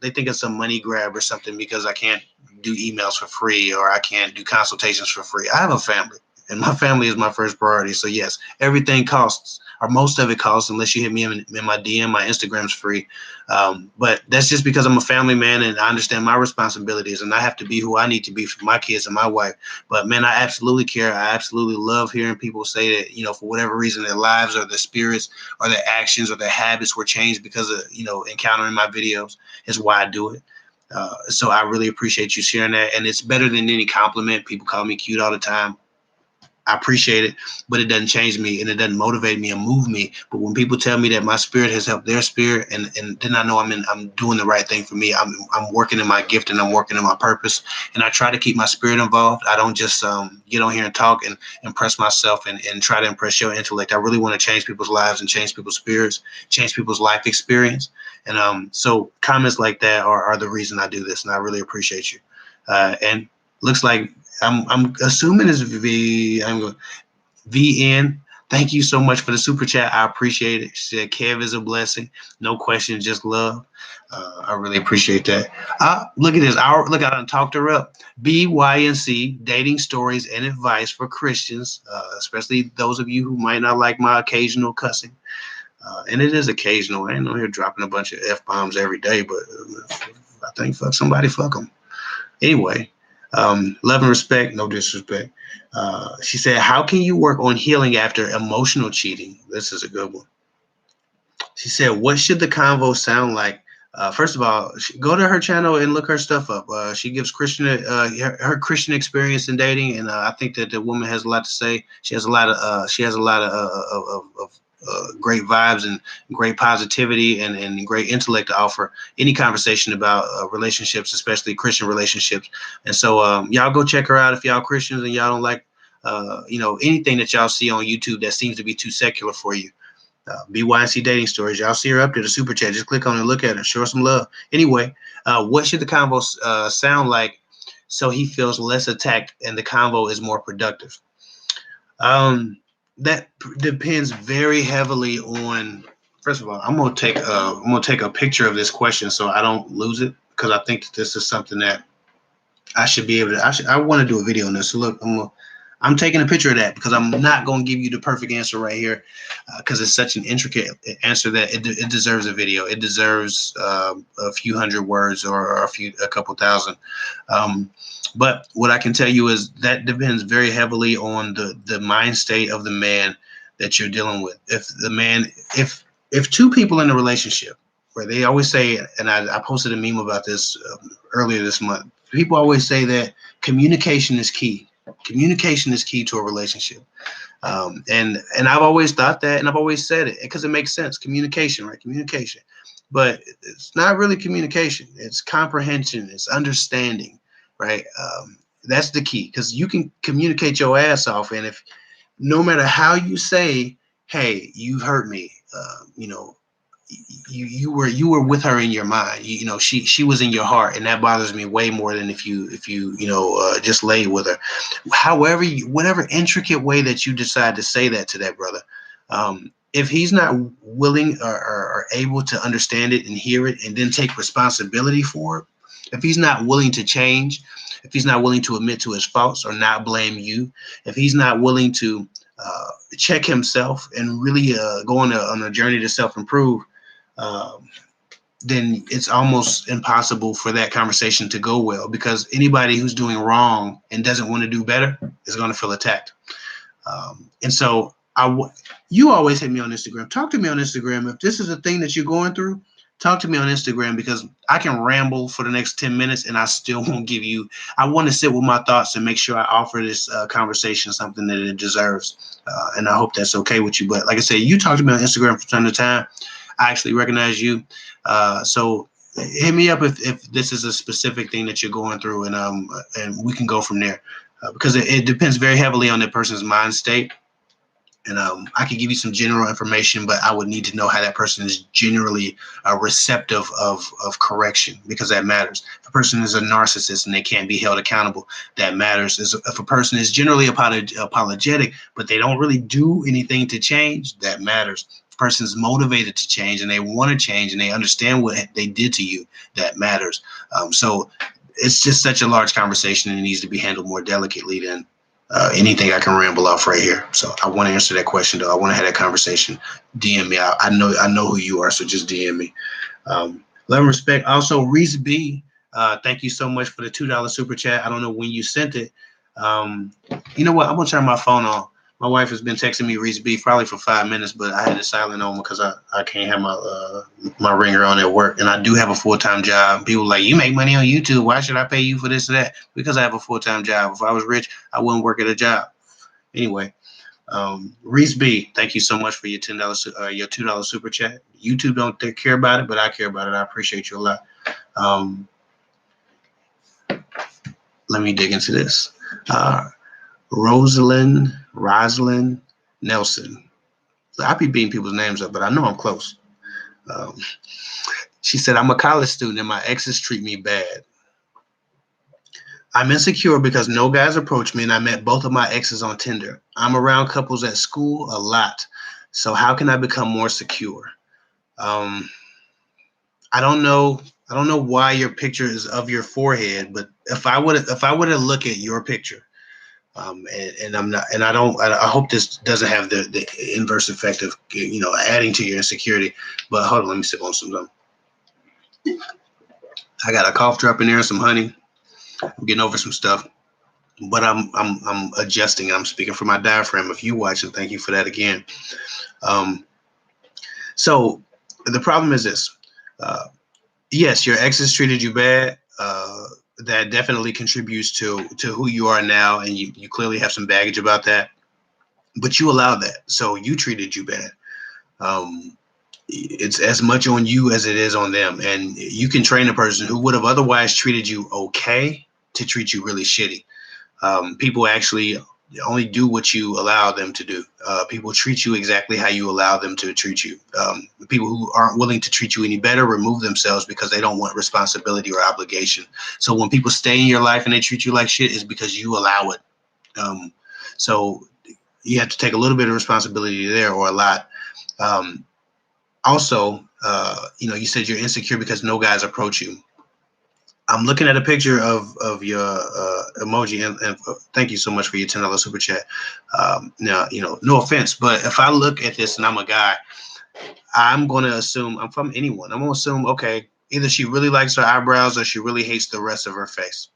they think it's some money grab or something because I can't do emails for free or I can't do consultations for free. I have a family, and my family is my first priority. So yes, everything costs, or most of it costs, unless you hit me in my DM. My Instagram's free. But that's just because I'm a family man and I understand my responsibilities, and I have to be who I need to be for my kids and my wife. But man, I absolutely care. I absolutely love hearing people say that, for whatever reason, their lives or their spirits or their actions or their habits were changed because of, encountering my videos. Is why I do it. So I really appreciate you sharing that. And it's better than any compliment. People call me cute all the time. I appreciate it, but it doesn't change me and it doesn't motivate me and move me. But when people tell me that my spirit has helped their spirit, and then I know I'm doing the right thing for me. I'm working in my gift and I'm working in my purpose, and I try to keep my spirit involved. I don't just get on here and talk and impress myself and try to impress your intellect. I really want to change people's lives and change people's spirits, change people's life experience. And so comments like that are the reason I do this, and I really appreciate you. And looks like I'm assuming it's VN. Thank you so much for the super chat. I appreciate it. She said, Kev is a blessing. No question, just love. I really appreciate that. Look at this. Look, I done talked her up. BYNC, dating stories and advice for Christians, especially those of you who might not like my occasional cussing. And it is occasional. I ain't on here dropping a bunch of F-bombs every day, but I think fuck somebody, fuck them. Anyway, love and respect, no disrespect. She said, how can you work on healing after emotional cheating? This is a good one. She said, what should the convo sound like? First of all, go to her channel and look her stuff up. She gives her Christian experience in dating, and I think that the woman has a lot to say. She has a lot of great vibes and great positivity and great intellect to offer any conversation about relationships, especially Christian relationships. And so y'all go check her out if y'all Christians and y'all don't like anything that y'all see on YouTube that seems to be too secular for you. BYC dating stories. Y'all see her up there, the super chat. Just click on it and look at her. Show her some love. Anyway, what should the convo sound like so he feels less attacked and the convo is more productive? That depends very heavily on. First of all, I'm gonna take a picture of this question so I don't lose it, because I think that this is something that I should be able to. I want to do a video on this. So look, I'm taking a picture of that because I'm not going to give you the perfect answer right here because it's such an intricate answer that it deserves a video. It deserves a few hundred words or a couple thousand. But what I can tell you is that depends very heavily on the mind state of the man that you're dealing with. If two people in a relationship, where they always say, and I posted a meme about this earlier this month, people always say that communication is key. Communication is key to a relationship. And I've always thought that, and I've always said it because it makes sense. Communication, right? Communication. But it's not really communication. It's comprehension. It's understanding, right? That's the key, because you can communicate your ass off. And if no matter how you say, hey, you hurt me, you were with her in your mind. She was in your heart, and that bothers me way more than if you just laid with her. However, whatever intricate way that you decide to say that to that brother, if he's not willing or able to understand it and hear it and then take responsibility for it, if he's not willing to change, if he's not willing to admit to his faults or not blame you, if he's not willing to check himself and really go on a journey to self-improve, then it's almost impossible for that conversation to go well, because anybody who's doing wrong and doesn't want to do better is going to feel attacked. And so you always hit me on Instagram. Talk to me on Instagram. If this is a thing that you're going through, talk to me on Instagram, because I can ramble for the next 10 minutes and I still won't give you. I want to sit with my thoughts and make sure I offer this conversation something that it deserves. And I hope that's okay with you. But like I said, you talk to me on Instagram from time to time. I actually recognize you. So hit me up if this is a specific thing that you're going through, and we can go from there, because it depends very heavily on the person's mind state. And I could give you some general information, but I would need to know how that person is generally receptive of correction, because that matters. If a person is a narcissist and they can't be held accountable, that matters. If a person is generally apologetic, but they don't really do anything to change, that matters. If a person's motivated to change and they want to change and they understand what they did to you, that matters. So it's just such a large conversation, and it needs to be handled more delicately than anything I can ramble off right here. So I want to answer that question, though. I want to have that conversation. DM me. I know who you are, so just DM me. Love and respect. Also, Reese B, thank you so much for the $2 super chat. I don't know when you sent it. You know what? I'm gonna turn my phone on. My wife has been texting me Reese B probably for 5 minutes, but I had it silent on because I can't have my ringer on at work, and I do have a full-time job. People are like, you make money on YouTube. Why should I pay you for this or that? Because I have a full-time job. If I was rich, I wouldn't work at a job. Anyway, Reese B, thank you so much for your $2 super chat. YouTube don't care about it, but I care about it. I appreciate you a lot. Let me dig into this. Rosalind Nelson. I be beating people's names up, but I know I'm close. She said, I'm a college student and my exes treat me bad. I'm insecure because no guys approach me, and I met both of my exes on Tinder. I'm around couples at school a lot. So how can I become more secure? Um, I don't know. I don't know why your picture is of your forehead, but if I were to look at your picture, and I'm not, and I hope this doesn't have the inverse effect of adding to your insecurity. But hold on, let me sip on some. I got a cough drop in there and some honey. I'm getting over some stuff, but I'm adjusting. I'm speaking for my diaphragm. If you watching, thank you for that again. Um, so the problem is this. Yes, your exes treated you bad. That definitely contributes to who you are now, and you clearly have some baggage about that. But you allowed that, so you treated you bad. It's as much on you as it is on them, and you can train a person who would have otherwise treated you okay to treat you really shitty. People actually only do what you allow them to do. People treat you exactly how you allow them to treat you. People who aren't willing to treat you any better remove themselves because they don't want responsibility or obligation. So when people stay in your life and they treat you like shit, it's because you allow it. So you have to take a little bit of responsibility there, or a lot. Also, you said you're insecure because no guys approach you. I'm looking at a picture of your emoji, and thank you so much for your $10 super chat. Now, no offense, but if I look at this and I'm a guy, I'm going to assume I'm from anyone. I'm going to assume, okay, either she really likes her eyebrows or she really hates the rest of her face.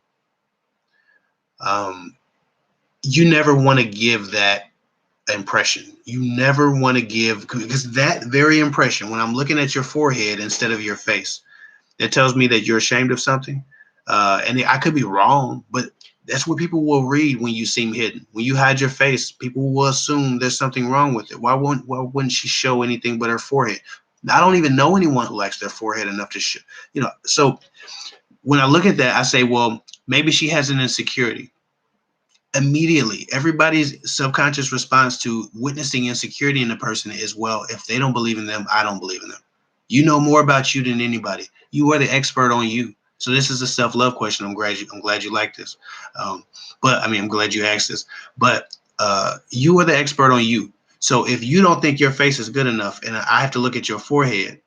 You never want to give that impression. You never want to give, because that very impression, when I'm looking at your forehead instead of your face, it tells me that you're ashamed of something. And I could be wrong, but that's what people will read when you seem hidden. When you hide your face, people will assume there's something wrong with it. Why wouldn't she show anything but her forehead? I don't even know anyone who likes their forehead enough to show, So when I look at that, I say, well, maybe she has an insecurity. Immediately, everybody's subconscious response to witnessing insecurity in a person is, well, if they don't believe in them, I don't believe in them. You know more about you than anybody. You are the expert on you. So this is a self-love question. I'm glad you like this. I'm glad you asked this. But you are the expert on you. So if you don't think your face is good enough, and I have to look at your forehead,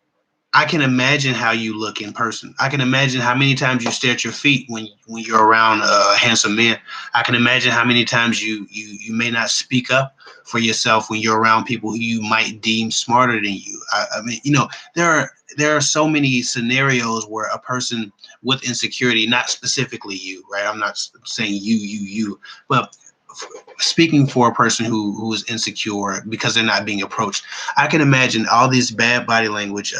I can imagine how you look in person. I can imagine how many times you stare at your feet when you're around handsome men. I can imagine how many times you may not speak up for yourself when you're around people who you might deem smarter than you. There are so many scenarios where a person with insecurity, not specifically you, right? I'm not saying you, but speaking for a person who is insecure because they're not being approached. I can imagine all these bad body language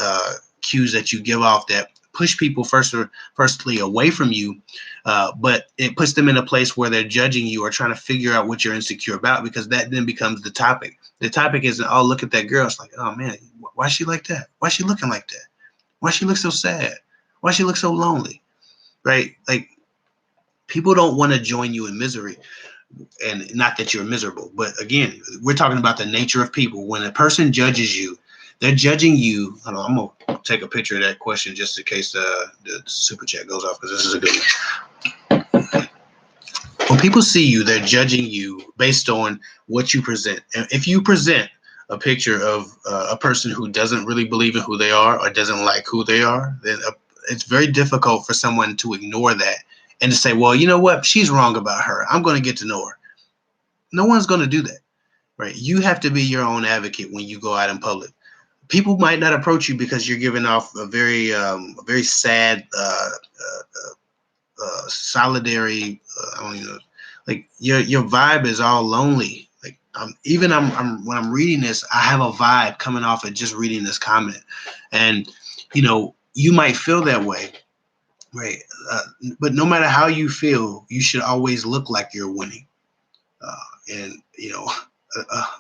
cues that you give off that push people firstly away from you, but it puts them in a place where they're judging you or trying to figure out what you're insecure about, because that then becomes the topic. The topic isn't, oh, look at that girl. It's like, oh man, why is she like that? Why is she looking like that? Why she look so sad? Why she look so lonely? Right? Like, people don't want to join you in misery. And not that you're miserable, but again, we're talking about the nature of people. When a person judges you, they're judging you. I don't know, I'm gonna take a picture of that question just in case the super chat goes off, because this is a good one. When people see you, they're judging you based on what you present. And if you present a picture of a person who doesn't really believe in who they are or doesn't like who they are, then it's very difficult for someone to ignore that and to say, well, you know what? She's wrong about her. I'm going to get to know her. No one's going to do that, right? You have to be your own advocate when you go out in public. People might not approach you because you're giving off a very sad, solidary. I don't even know. Like your vibe is all lonely. Like I'm when I'm reading this, I have a vibe coming off of just reading this comment, and you might feel that way. Right. But no matter how you feel, you should always look like you're winning. And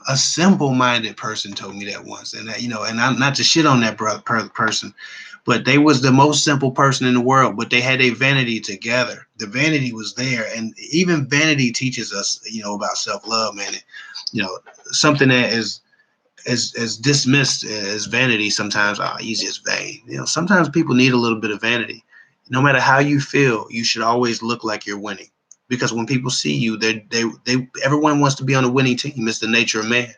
a simple-minded person told me that once, and that, and I'm not to shit on that person, but they was the most simple person in the world, but they had a vanity together. The vanity was there, and even vanity teaches us, about self-love, man. Something that is dismissed as vanity sometimes. Oh, he's just vain. Sometimes people need a little bit of vanity. No matter how you feel, you should always look like you're winning. because when people see you, everyone wants to be on a winning team. It's the nature of man.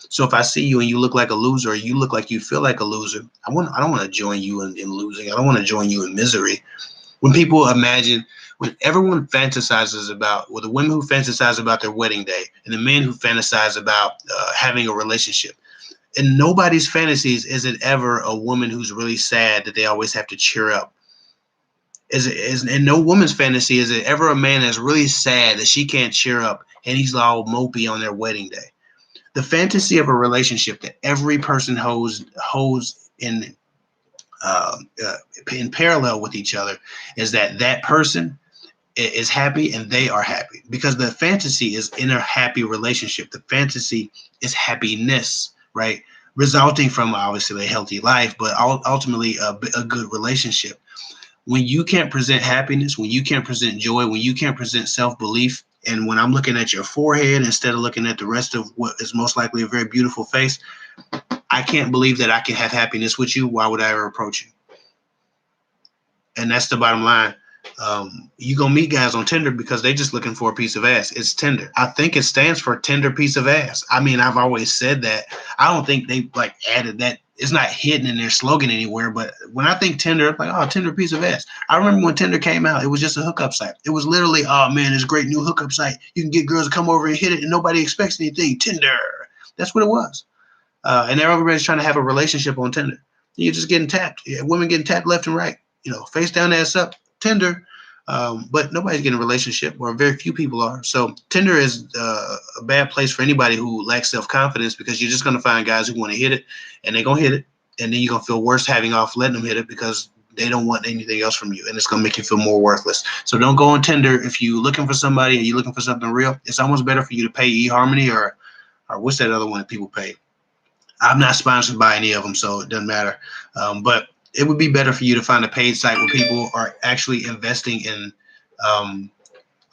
So if I see you and you look like a loser, or you look like you feel like a loser, I don't want to join you in losing. I don't want to join you in misery. When people imagine, when everyone fantasizes about, well, the women who fantasize about their wedding day and the men who fantasize about having a relationship, in nobody's fantasies is it ever a woman who's really sad that they always have to cheer up. In no woman's fantasy is it ever a man that's really sad that she can't cheer up and he's all mopey on their wedding day. The fantasy of a relationship that every person holds uh, in parallel with each other is that person is happy and they are happy, because the fantasy is in a happy relationship. The fantasy is happiness, right? Resulting from obviously a healthy life, but ultimately a good relationship. When you can't present happiness, when you can't present joy, when you can't present self-belief, and when I'm looking at your forehead instead of looking at the rest of what is most likely a very beautiful face, I can't believe that I can have happiness with you. Why would I ever approach you? And that's the bottom line. You gonna meet guys on Tinder because they just looking for a piece of ass. It's Tinder. I think it stands for tender piece of ass. I mean, I've always said that. I don't think they like added that. It's not hidden in their slogan anywhere. But when I think Tinder, I'm like, oh, Tinder piece of ass. I remember when Tinder came out, it was just a hookup site. It was literally, oh man, it's a great new hookup site. You can get girls to come over and hit it, and nobody expects anything. Tinder. That's what it was. And everybody's trying to have a relationship on Tinder. You're just getting tapped. Yeah, women getting tapped left and right. Face down, ass up. Tinder. But nobody's getting a relationship, or very few people are. So Tinder is a bad place for anybody who lacks self-confidence, because you're just going to find guys who want to hit it, and they're going to hit it, and then you're going to feel worse having off letting them hit it because they don't want anything else from you, and it's going to make you feel more worthless. So don't go on Tinder if you're looking for somebody and you're looking for something real. It's almost better for you to pay eHarmony or what's that other one that people pay? I'm not sponsored by any of them, so it doesn't matter. But it would be better for you to find a paid site where people are actually investing in.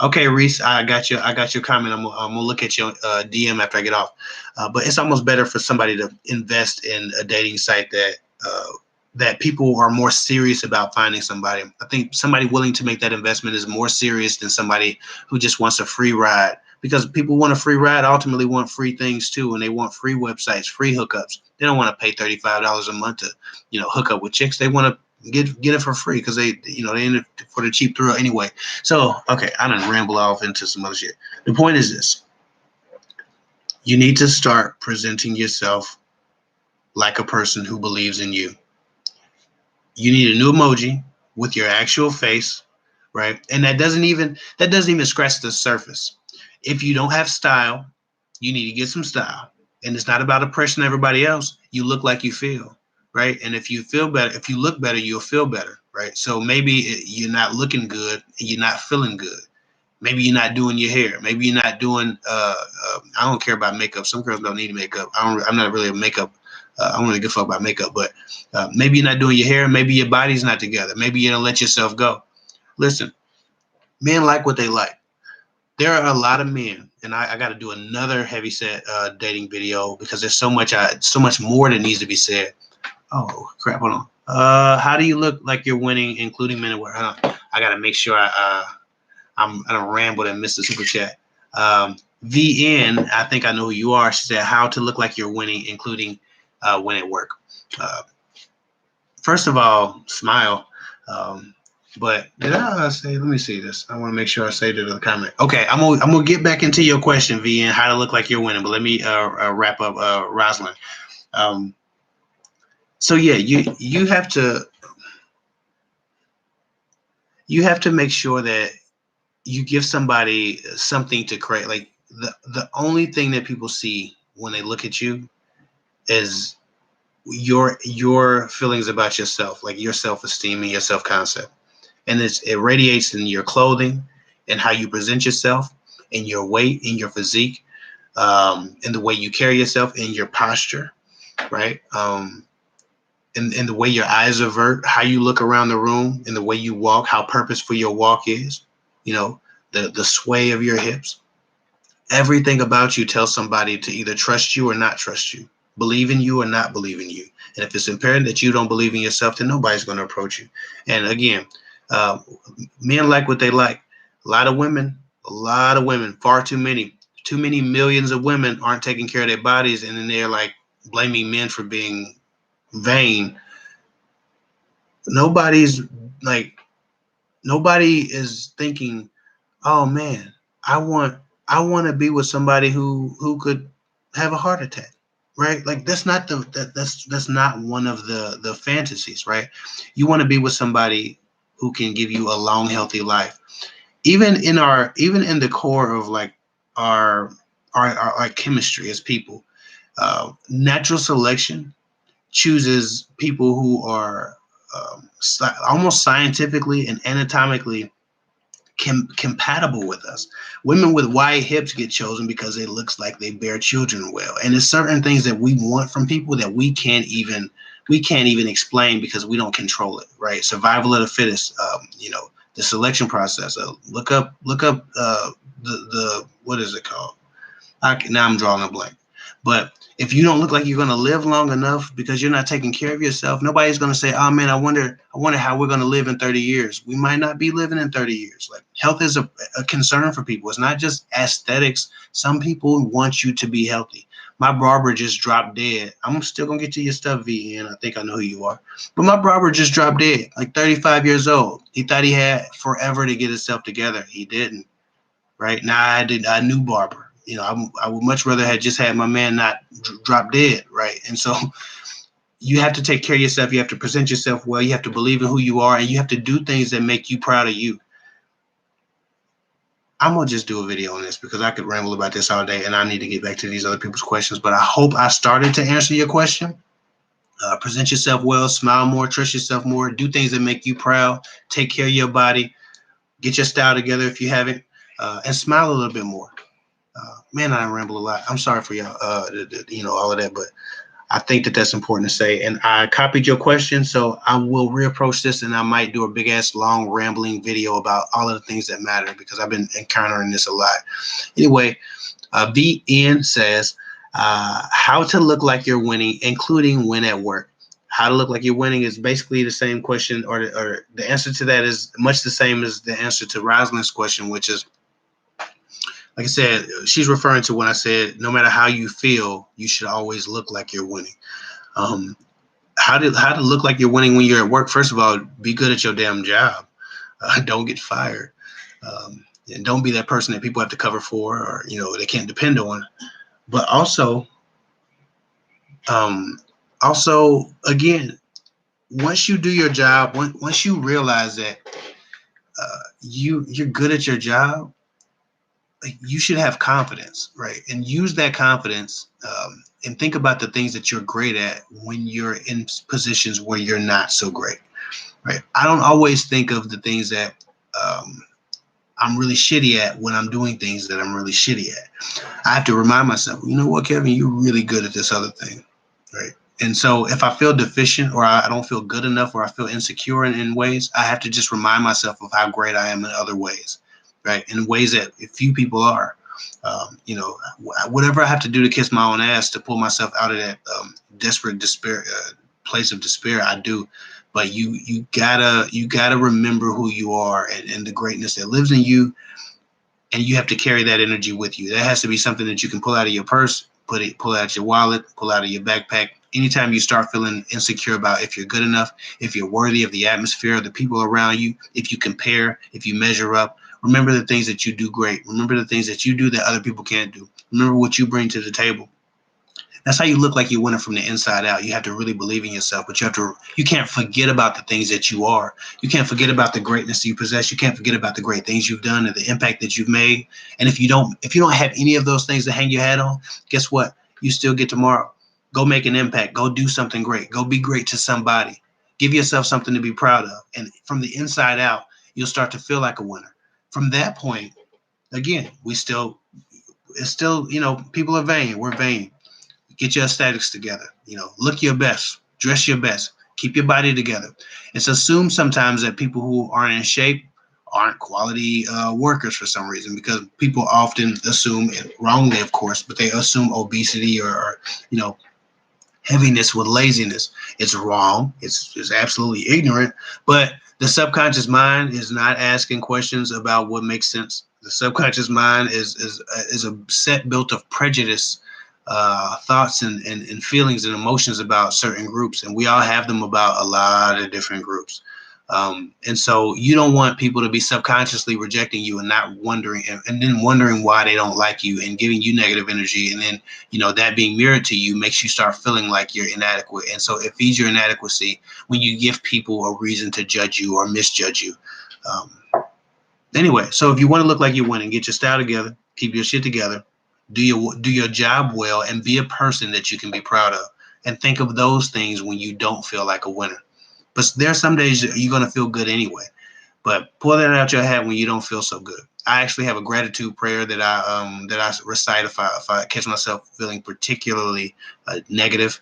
Okay, Reese, I got your comment. I'm gonna look at your DM after I get off. But it's almost better for somebody to invest in a dating site that people are more serious about finding somebody. I think somebody willing to make that investment is more serious than somebody who just wants a free ride. Because people want a free ride, ultimately want free things too, and they want free websites, free hookups. They don't want to pay $35 a month to, hook up with chicks. They want to get it for free because they in it for the cheap thrill anyway. So, okay, I done ramble off into some other shit. The point is this: you need to start presenting yourself like a person who believes in you. You need a new emoji with your actual face, right? And that doesn't even scratch the surface. If you don't have style, you need to get some style. And it's not about oppressing everybody else. You look like you feel, right? And if you feel better, if you look better, you'll feel better, right? So maybe you're not looking good and you're not feeling good. Maybe you're not doing your hair. Maybe you're not doing, I don't care about makeup. Some girls don't need makeup. I'm not really a makeup. I don't really give a fuck about makeup, but maybe you're not doing your hair. Maybe your body's not together. Maybe you don't let yourself go. Listen, men like what they like. There are a lot of men, and I got to do another heavy set dating video because there's so much more that needs to be said. Oh crap! Hold on. How do you look like you're winning, including men and women? I got to make sure I don't ramble and miss the super chat. VN, I think I know who you are. She said, "How to look like you're winning, including when at work." First of all, smile. But did I say? Let me see this. I want to make sure I saved it in the comment. Okay, I'm gonna get back into your question, VN. How to look like you're winning? But let me wrap up, Rosalind. So yeah, you have to make sure that you give somebody something to create. Like the only thing that people see when they look at you is your feelings about yourself, like your self-esteem and your self-concept. And it radiates in your clothing and how you present yourself, in your weight, in your physique, in the way you carry yourself, in your posture, right? In the way your eyes avert, how you look around the room, in the way you walk, how purposeful your walk is, the sway of your hips. Everything about you tells somebody to either trust you or not trust you, believe in you or not believe in you. And if it's apparent that you don't believe in yourself, then nobody's going to approach you. And again, men like what they like. A lot of women A lot of women, far too many. Too many millions of women aren't taking care of their bodies, and then they're like blaming men for being vain. Nobody's like nobody is thinking, oh man, I want I want to be with somebody who could have a heart attack, right? Like that's not that's not one of the fantasies, right? You want to be with somebody who can give you a long, healthy life. Even in the core of like our our chemistry as people, natural selection chooses people who are almost scientifically and anatomically compatible with us. Women with wide hips get chosen because it looks like they bear children well. And there's certain things that we want from people that we can't even explain because we don't control it, right? Survival of the fittest. The selection process. Look up the what is it called? Now I'm drawing a blank. But if you don't look like you're going to live long enough because you're not taking care of yourself, nobody's going to say, "Oh man, I wonder how we're going to live in 30 years." We might not be living in 30 years. Like health is a concern for people. It's not just aesthetics. Some people want you to be healthy. My barber just dropped dead. I'm still gonna get to your stuff, VN. I think I know who you are. But my barber just dropped dead, like 35 years old. He thought he had forever to get himself together. He didn't. Right now, I knew barber. I would much rather have just had my man not drop dead, right? And so you have to take care of yourself. You have to present yourself well. You have to believe in who you are, and you have to do things that make you proud of you. I'm gonna just do a video on this because I could ramble about this all day, and I need to get back to these other people's questions. But I hope I started to answer your question. Present yourself well, smile more, trust yourself more, do things that make you proud, take care of your body, get your style together if you haven't, and smile a little bit more. Man, I ramble a lot. I'm sorry for y'all, all of that, but I think that that's important to say. And I copied your question, so I will reapproach this, and I might do a big ass long rambling video about all of the things that matter because I've been encountering this a lot. Anyway, VN says how to look like you're winning, including win at work. How to look like you're winning is basically the same question, or the answer to that is much the same as the answer to Rosalind's question, which is, like I said, she's referring to when I said, no matter how you feel, you should always look like you're winning. Um, how to look like you're winning when you're at work? First of all, be good at your damn job. Don't get fired, and don't be that person that people have to cover for, or they can't depend on. But um, again, once you do your job, once you realize that you're good at your job, like, you should have confidence, right? And use that confidence, and think about the things that you're great at when you're in positions where you're not so great, right? I don't always think of the things that I'm really shitty at when I'm doing things that I'm really shitty at. I have to remind myself, you know what, Kevin, you're really good at this other thing, right? And so if I feel deficient, or I don't feel good enough, or I feel insecure in ways, I have to just remind myself of how great I am in other ways, right? In ways that few people are. Whatever I have to do to kiss my own ass to pull myself out of that desperate despair, place of despair, I do. But you gotta remember who you are, and the greatness that lives in you, and you have to carry that energy with you. That has to be something that you can pull out of your purse, pull out your wallet, pull out of your backpack. Anytime you start feeling insecure about if you're good enough, if you're worthy of the atmosphere, of the people around you, if you compare, if you measure up, remember the things that you do great. Remember the things that you do that other people can't do. Remember what you bring to the table. That's how you look like you're winning from the inside out. You have to really believe in yourself, but you can't forget about the things that you are. You can't forget about the greatness you possess. You can't forget about the great things you've done and the impact that you've made. And if you don't have any of those things to hang your hat on, guess what? You still get tomorrow. Go make an impact. Go do something great. Go be great to somebody. Give yourself something to be proud of. And from the inside out, you'll start to feel like a winner. From that point, again, it's still, people are vain. We're vain. Get your aesthetics together. Look your best, dress your best, keep your body together. It's assumed sometimes that people who aren't in shape aren't quality workers for some reason, because people often assume, wrongly of course, but they assume obesity or heaviness with laziness. It's wrong. It's absolutely ignorant. But the subconscious mind is not asking questions about what makes sense. The subconscious mind is a set built of prejudice, thoughts and feelings and emotions about certain groups, and we all have them about a lot of different groups. And so you don't want people to be subconsciously rejecting you and not wondering, and then wondering why they don't like you and giving you negative energy. And then, that being mirrored to you makes you start feeling like you're inadequate. And so it feeds your inadequacy when you give people a reason to judge you or misjudge you. Um, anyway, so if you want to look like you're winning, get your style together, keep your shit together, do your job well, and be a person that you can be proud of. And think of those things when you don't feel like a winner. But there are some days you're going to feel good anyway. But pull that out your hat when you don't feel so good. I actually have a gratitude prayer that I recite if I catch myself feeling particularly negative.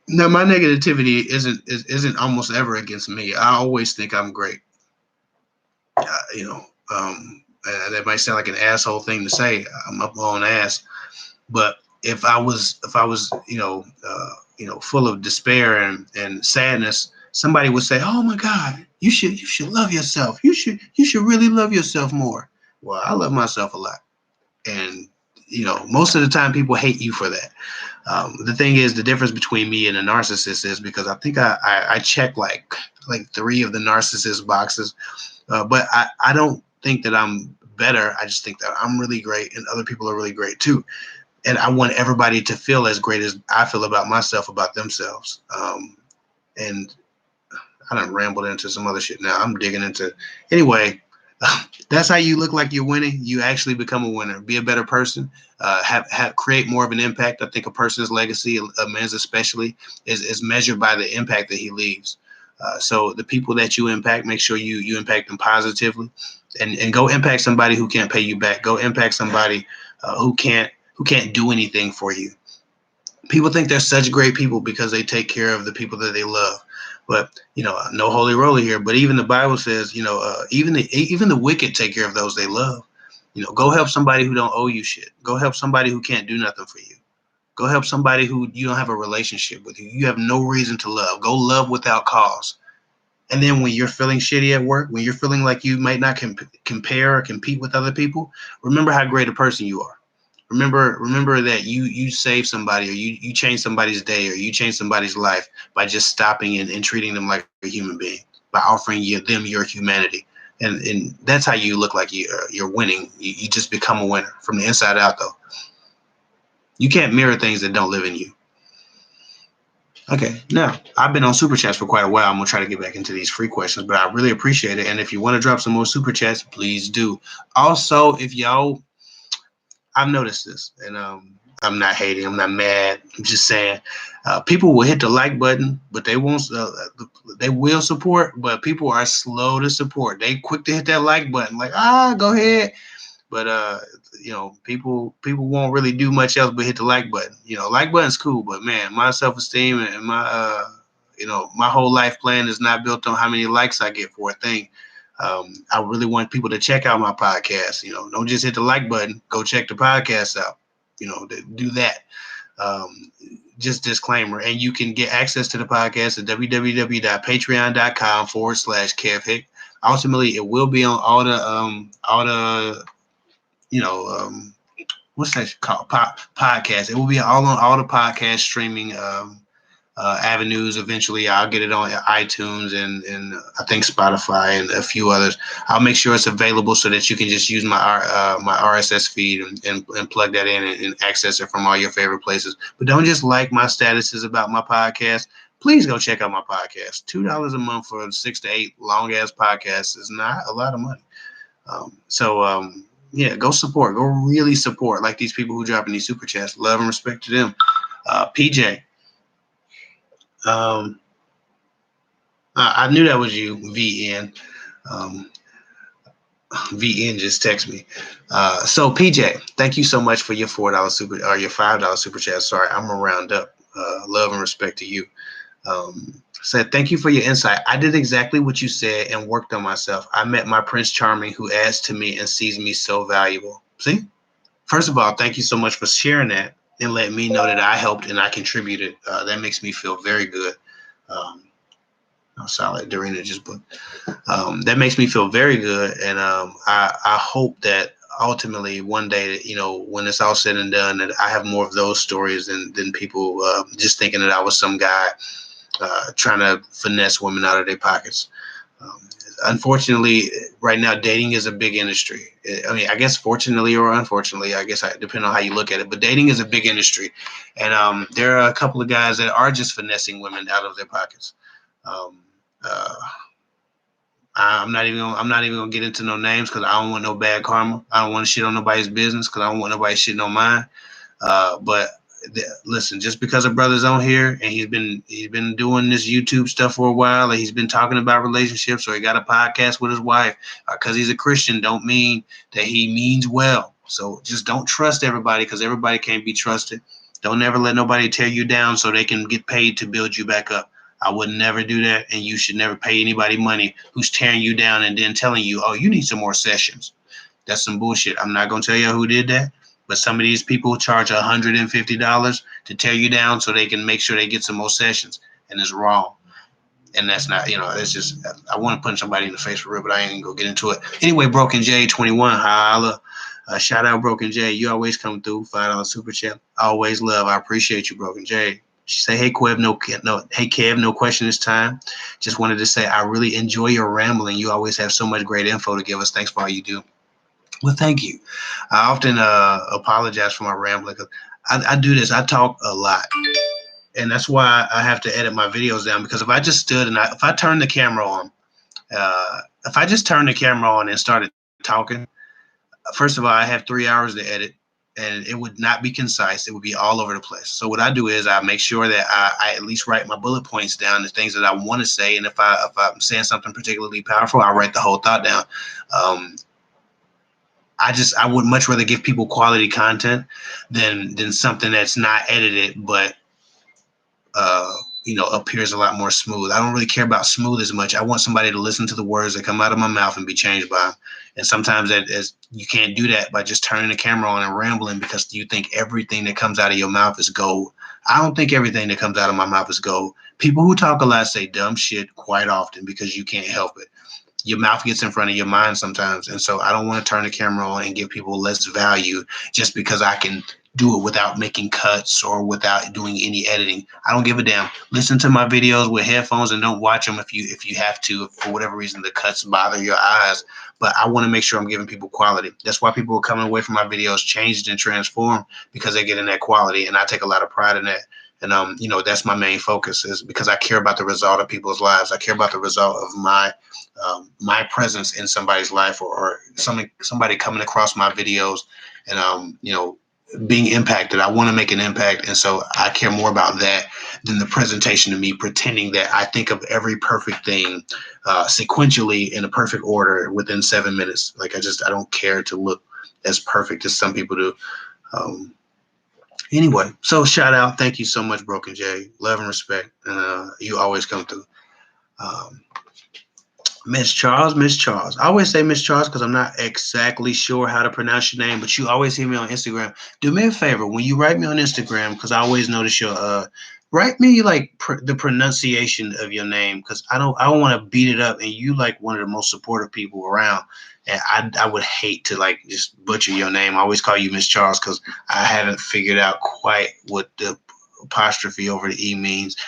Now, my negativity isn't almost ever against me. I always think I'm great. You know, that might sound like an asshole thing to say. I'm up my own ass. But if I was full of despair and sadness, somebody would say, "Oh my God, you should love yourself. You should really love yourself more." Well, I love myself a lot, and most of the time people hate you for that. The thing is, the difference between me and a narcissist is because I think I check like three of the narcissist boxes, but I don't think that I'm better. I just think that I'm really great, and other people are really great too, and I want everybody to feel as great as I feel about myself, about themselves. And I done rambled into some other shit now. I'm digging into anyway. That's how you look like you're winning. You actually become a winner. Be a better person. Have create more of an impact. I think a person's legacy, a man's especially, is measured by the impact that he leaves. So the people that you impact, make sure you impact them positively, and go impact somebody who can't pay you back. Go impact somebody who can't do anything for you. People think they're such great people because they take care of the people that they love. But no holy roller here. But even the Bible says, even the wicked take care of those they love. Go help somebody who don't owe you shit. Go help somebody who can't do nothing for you. Go help somebody who you don't have a relationship with. You have no reason to love. Go love without cause. And then when you're feeling shitty at work, when you're feeling like you might not compare or compete with other people, remember how great a person you are. Remember that you save somebody, or you change somebody's day, or you change somebody's life by just stopping and treating them like a human being, by offering them your humanity. And that's how you look like you're winning. You just become a winner from the inside out, though. You can't mirror things that don't live in you. Okay, now I've been on super chats for quite a while. I'm gonna try to get back into these free questions, but I really appreciate it. And if you want to drop some more super chats, please do. Also, if y'all, I've noticed this, and I'm not hating, I'm not mad. I'm just saying, people will hit the like button, but they won't. They will support, but people are slow to support. They quick to hit that like button, like go ahead. But people won't really do much else but hit the like button. Like button's cool, but man, my self-esteem and my whole life plan is not built on how many likes I get for a thing. I really want people to check out my podcast. Don't just hit the like button. Go check the podcast out. Do that. Just disclaimer. And you can get access to the podcast at www.patreon.com/KevHick. Ultimately, it will be on all the what's that called? Podcast. It will be all on all the podcast streaming avenues. Eventually, I'll get it on iTunes and I think Spotify and a few others. I'll make sure it's available so that you can just use my RSS feed and plug that in and access it from all your favorite places. But don't just like my statuses about my podcast. Please go check out my podcast. $2 a month for 6 to 8 long ass podcasts is not a lot of money. Yeah, go support. Go really support, like these people who dropping these super chats. Love and respect to them. PJ, I knew that was you. VN. VN just text me. So PJ, thank you so much for your $4 super or your $5 super chat. Sorry, I'm gonna round up. Love and respect to you. Said, thank you for your insight. I did exactly what you said and worked on myself. I met my Prince Charming who adds to me and sees me so valuable. See? First of all, thank you so much for sharing that and letting me know that I helped and I contributed. That makes me feel very good. I sound like Dorina but that makes me feel very good. And I hope that ultimately one day, when it's all said and done, that I have more of those stories than people just thinking that I was some guy trying to finesse women out of their pockets. Um, Unfortunately, right now, dating is a big industry. I mean, I guess fortunately or unfortunately, I guess depending on how you look at it, but dating is a big industry. And there are a couple of guys that are just finessing women out of their pockets. Um, uh, I'm not even gonna get into no names because I don't want no bad karma. I don't want to shit on nobody's business because I don't want nobody shitting on mine. But listen, just because a brother's on here and he's been doing this YouTube stuff for a while, and he's been talking about relationships, or he got a podcast with his wife, because he's a Christian, don't mean that he means well. So just don't trust everybody because everybody can't be trusted. Don't ever let nobody tear you down so they can get paid to build you back up. I would never do that, and you should never pay anybody money who's tearing you down and then telling you, "Oh, you need some more sessions." That's some bullshit. I'm not gonna tell you who did that, but some of these people charge $150 to tear you down so they can make sure they get some more sessions, and it's wrong. And that's not, it's just, I want to punch somebody in the face for real, but I ain't gonna get into it. Anyway, Broken J 21, holla. Shout out Broken J. You always come through. $5 super chat. Always love. I appreciate you, Broken J. She say, hey Kev, hey Kev, no question this time. Just wanted to say I really enjoy your rambling. You always have so much great info to give us. Thanks for all you do. Well, thank you. I often apologize for my rambling because I do this. I talk a lot, and that's why I have to edit my videos down. Because if I just stood and if I turned the camera on, if I just turned the camera on and started talking, first of all, I have 3 hours to edit, and it would not be concise. It would be all over the place. So what I do is I make sure that I at least write my bullet points down, the things that I want to say, and if I'm saying something particularly powerful, I write the whole thought down. I would much rather give people quality content than something that's not edited, but appears a lot more smooth. I don't really care about smooth as much. I want somebody to listen to the words that come out of my mouth and be changed by them. And sometimes as you can't do that by just turning the camera on and rambling because you think everything that comes out of your mouth is gold. I don't think everything that comes out of my mouth is gold. People who talk a lot say dumb shit quite often because you can't help it. Your mouth gets in front of your mind sometimes. And so I don't want to turn the camera on and give people less value just because I can do it without making cuts or without doing any editing. I don't give a damn. Listen to my videos with headphones and don't watch them if you have to, for whatever reason the cuts bother your eyes. But I want to make sure I'm giving people quality. That's why people are coming away from my videos changed and transformed, because they're getting that quality. And I take a lot of pride in that. And that's my main focus, is because I care about the result of people's lives. I care about the result of my presence in somebody's life, or somebody coming across my videos and being impacted. I want to make an impact, and so I care more about that than the presentation of me pretending that I think of every perfect thing sequentially in a perfect order within 7 minutes. Like I don't care to look as perfect as some people do. Anyway, so shout out, thank you so much, Broken J. Love and respect, and you always come through. Miss Charles. I always say Miss Charles because I'm not exactly sure how to pronounce your name, but you always hear me on Instagram. Do me a favor when you write me on Instagram, because I always notice your write me like the pronunciation of your name, because I don't want to beat it up, and you like one of the most supportive people around, and I would hate to like just butcher your name. I always call you Miss Charles because I haven't figured out quite what the apostrophe over the E means.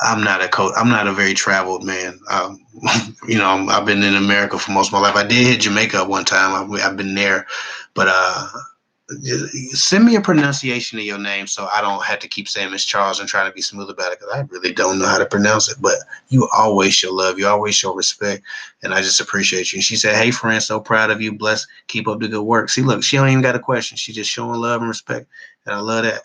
I'm not a coach. I'm not a very traveled man. I've been in America for most of my life. I did hit Jamaica one time. I've been there, but send me a pronunciation of your name so I don't have to keep saying Miss Charles and trying to be smooth about it, because I really don't know how to pronounce it. But you always show love. You always show respect, and I just appreciate you. And she said, "Hey, friend, so proud of you. Bless. Keep up the good work." See, look, she don't even got a question. She just showing love and respect, and I love that.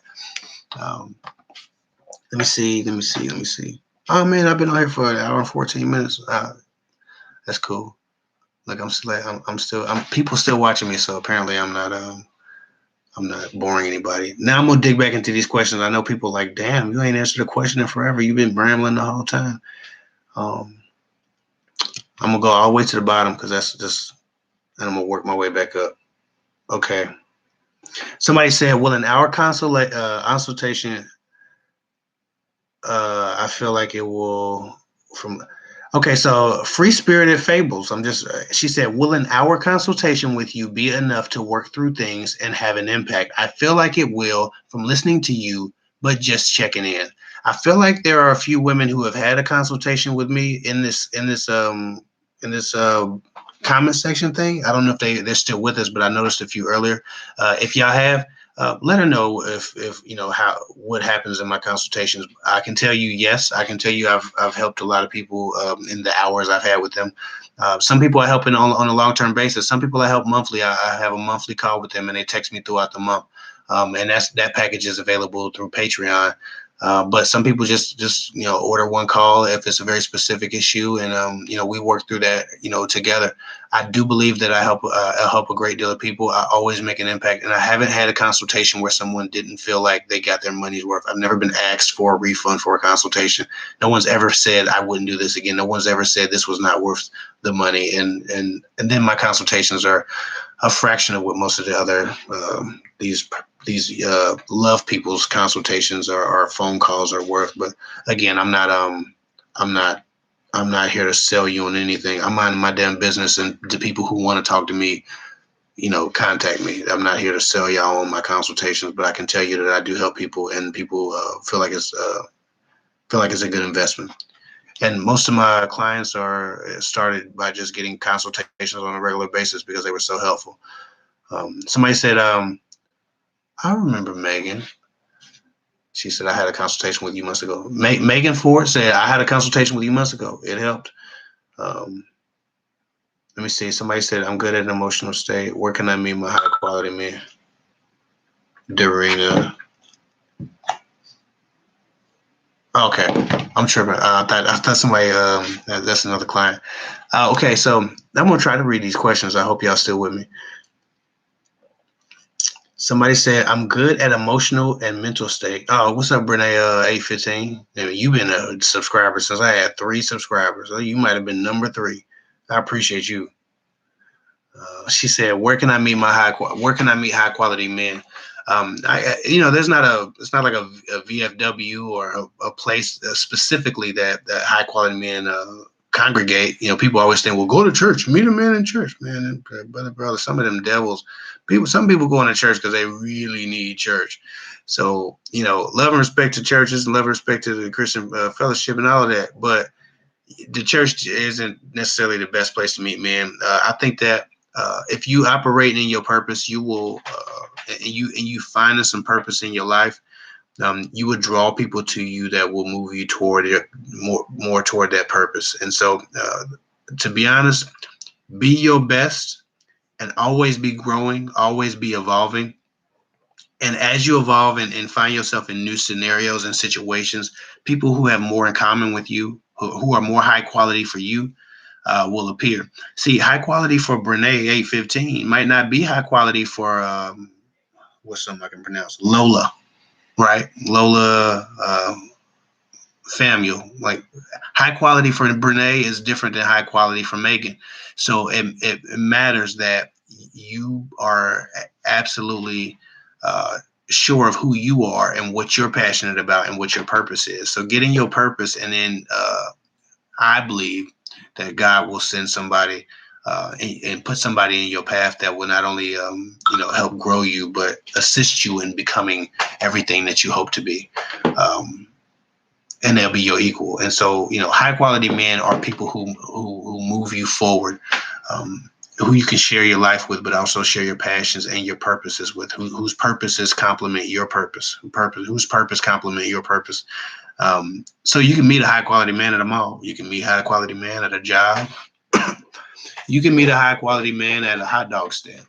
Let me see. Oh man, I've been on here for an hour and 14 minutes. That's cool. Like people still watching me, so apparently I'm not boring anybody. Now I'm gonna dig back into these questions. I know people are like, damn, you ain't answered a question in forever. You've been rambling the whole time. I'm gonna go all the way to the bottom because that's just, and I'm gonna work my way back up. Okay. Somebody said, well, in our consultation, I feel like it will from. Okay, so free spirited fables. I'm just. She said, "Will an hour consultation with you be enough to work through things and have an impact? I feel like it will from listening to you, but just checking in. I feel like there are a few women who have had a consultation with me in this comment section thing. I don't know if they're still with us, but I noticed a few earlier. If y'all have, let her know if you know how what happens in my consultations. I can tell you, yes, I can tell you I've helped a lot of people in the hours I've had with them. Some people I help on a long-term basis. Some people I help monthly. I have a monthly call with them, and they text me throughout the month. And that package is available through Patreon. But some people just order one call if it's a very specific issue, and we work through that together. I do believe that I help a great deal of people. I always make an impact, and I haven't had a consultation where someone didn't feel like they got their money's worth. I've never been asked for a refund for a consultation. No one's ever said I wouldn't do this again. No one's ever said this was not worth the money. And then my consultations are a fraction of what most of the other these love people's consultations or phone calls are worth. But again, I'm not I'm not here to sell you on anything. I'm minding my damn business, and the people who want to talk to me, contact me. I'm not here to sell y'all on my consultations, but I can tell you that I do help people, and people feel like it's a good investment. And most of my clients are started by just getting consultations on a regular basis because they were so helpful. Somebody said, I remember Megan. She said, I had a consultation with you months ago. Megan Ford said, I had a consultation with you months ago. It helped. Um, Let me see. Somebody said, I'm good at an emotional state. Where can I meet my high quality man? Darina. Okay. I'm tripping. I thought somebody, that's another client. Okay. So I'm going to try to read these questions. I hope y'all still with me. Somebody said, I'm good at emotional and mental state. Oh, what's up, Brene? 815. You've been a subscriber since I had 3 subscribers. You might have been number 3. I appreciate you. She said, "Where can I meet where can I meet high quality men?" There's it's not like a VFW or a place specifically that high quality men congregate. People always think, "Well, go to church, meet a man in church, man." And brother, some of them devils, some people going to church because they really need church. So love and respect to churches, and love and respect to the Christian fellowship and all of that, but the church isn't necessarily the best place to meet men. I think that if you operate in your purpose, you will, and you finding some purpose in your life, you would draw people to you that will move you toward it, more toward that purpose. And so, to be honest, be your best and always be growing, always be evolving. And as you evolve and find yourself in new scenarios and situations, people who have more in common with you, who are more high quality for you, will appear. See, high quality for Brene 815 might not be high quality for what's something I can pronounce? Lola, right? Lola Samuel. Like high quality for Brene is different than high quality for Megan. So it matters that you are absolutely sure of who you are and what you're passionate about and what your purpose is. So getting your purpose, and then I believe that God will send somebody and put somebody in your path that will not only help grow you, but assist you in becoming everything that you hope to be. And they'll be your equal. And so, high quality men are people who move you forward, who you can share your life with, but also share your passions and your purposes with, whose purposes complement your purpose, whose purpose complement your purpose. So you can meet a high quality man at a mall. You can meet a high quality man at a job. You can meet a high quality man at a hot dog stand.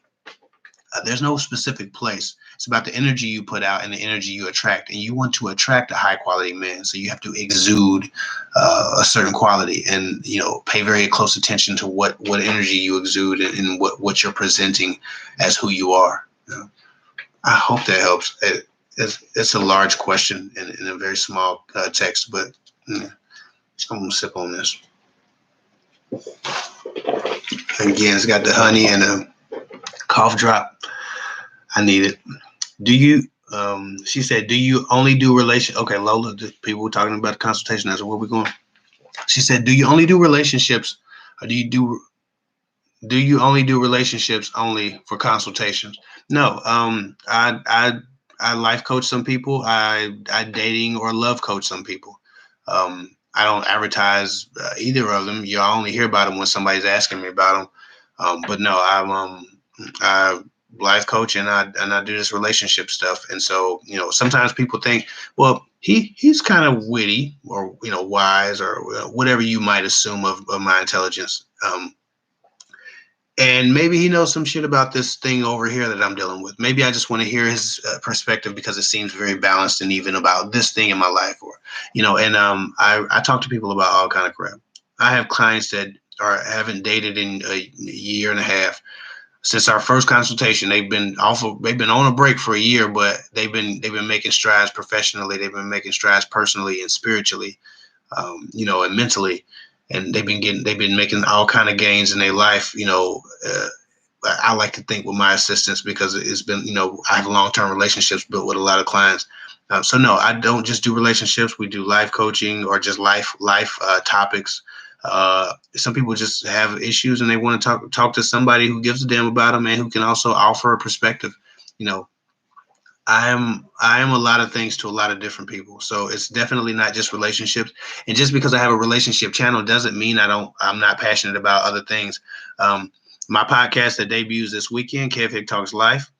There's no specific place. It's about the energy you put out and the energy you attract. And you want to attract a high quality man. So you have to exude a certain quality, and, pay very close attention to what energy you exude and what you're presenting as who you are. I hope that helps. It's a large question in a very small text, but I'm going to sip on this. Again, it's got the honey and a cough drop. I need it. Do you, she said, do you only do relation? Okay, Lola, people were talking about the consultation. That's where we're going. She said, "Do you only do relationships, or do you only do relationships only for consultations?" No, I life coach some people. I dating or love coach some people. I don't advertise either of them. You only hear about them when somebody's asking me about them. But no, I life coach, and I do this relationship stuff. And so, sometimes people think, well, he's kind of witty, or wise, or whatever you might assume of my intelligence. And maybe he knows some shit about this thing over here that I'm dealing with. Maybe I just want to hear his perspective because it seems very balanced and even about this thing in my life, or And I talk to people about all kind of crap. I have clients that haven't dated in a year and a half since our first consultation. They've been on a break for a year, but they've been making strides professionally. They've been making strides personally and spiritually, and mentally, and they've been making all kind of gains in their life. I like to think with my assistance, because it's been, I have long-term relationships built with a lot of clients. So no, I don't just do relationships. We do life coaching, or just life topics. Some people just have issues and they want to talk to somebody who gives a damn about them and who can also offer a perspective. You know, I am a lot of things to a lot of different people. So it's definitely not just relationships. And just because I have a relationship channel doesn't mean I'm not passionate about other things. My podcast that debuts this weekend, Kev Hick Talks Life.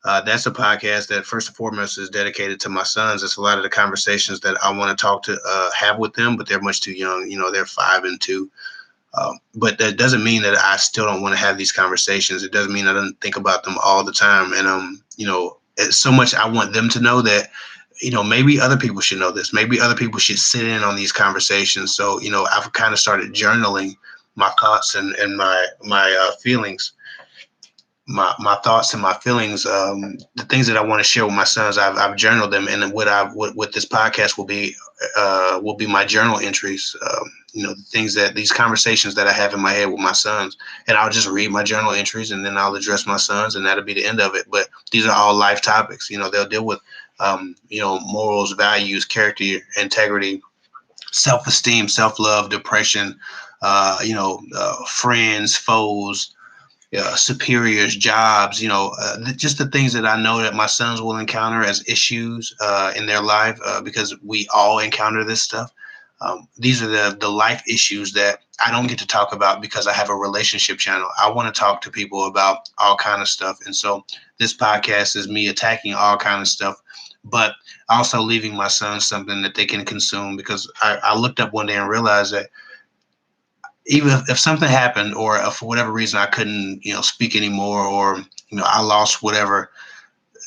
That's a podcast that first and foremost is dedicated to my sons. It's a lot of the conversations that I want to have with them, but they're much too young. They're 5 and 2. But that doesn't mean that I still don't want to have these conversations. It doesn't mean I don't think about them all the time. And it's so much I want them to know that, maybe other people should know this. Maybe other people should sit in on these conversations. So, I've kind of started journaling my thoughts and my feelings. My thoughts and my feelings, the things that I want to share with my sons, I've journaled them, and what this podcast will be my journal entries. The things these conversations that I have in my head with my sons, and I'll just read my journal entries, and then I'll address my sons, and that'll be the end of it. But these are all life topics. They'll deal with, morals, values, character, integrity, self-esteem, self-love, depression, friends, foes, superiors, jobs, just the things that I know that my sons will encounter as issues in their life, because we all encounter this stuff. These are the life issues that I don't get to talk about because I have a relationship channel. I want to talk to people about all kind of stuff. And so this podcast is me attacking all kind of stuff, but also leaving my sons something that they can consume, because I looked up one day and realized that even if something happened, or if for whatever reason I couldn't, speak anymore, or, I lost whatever,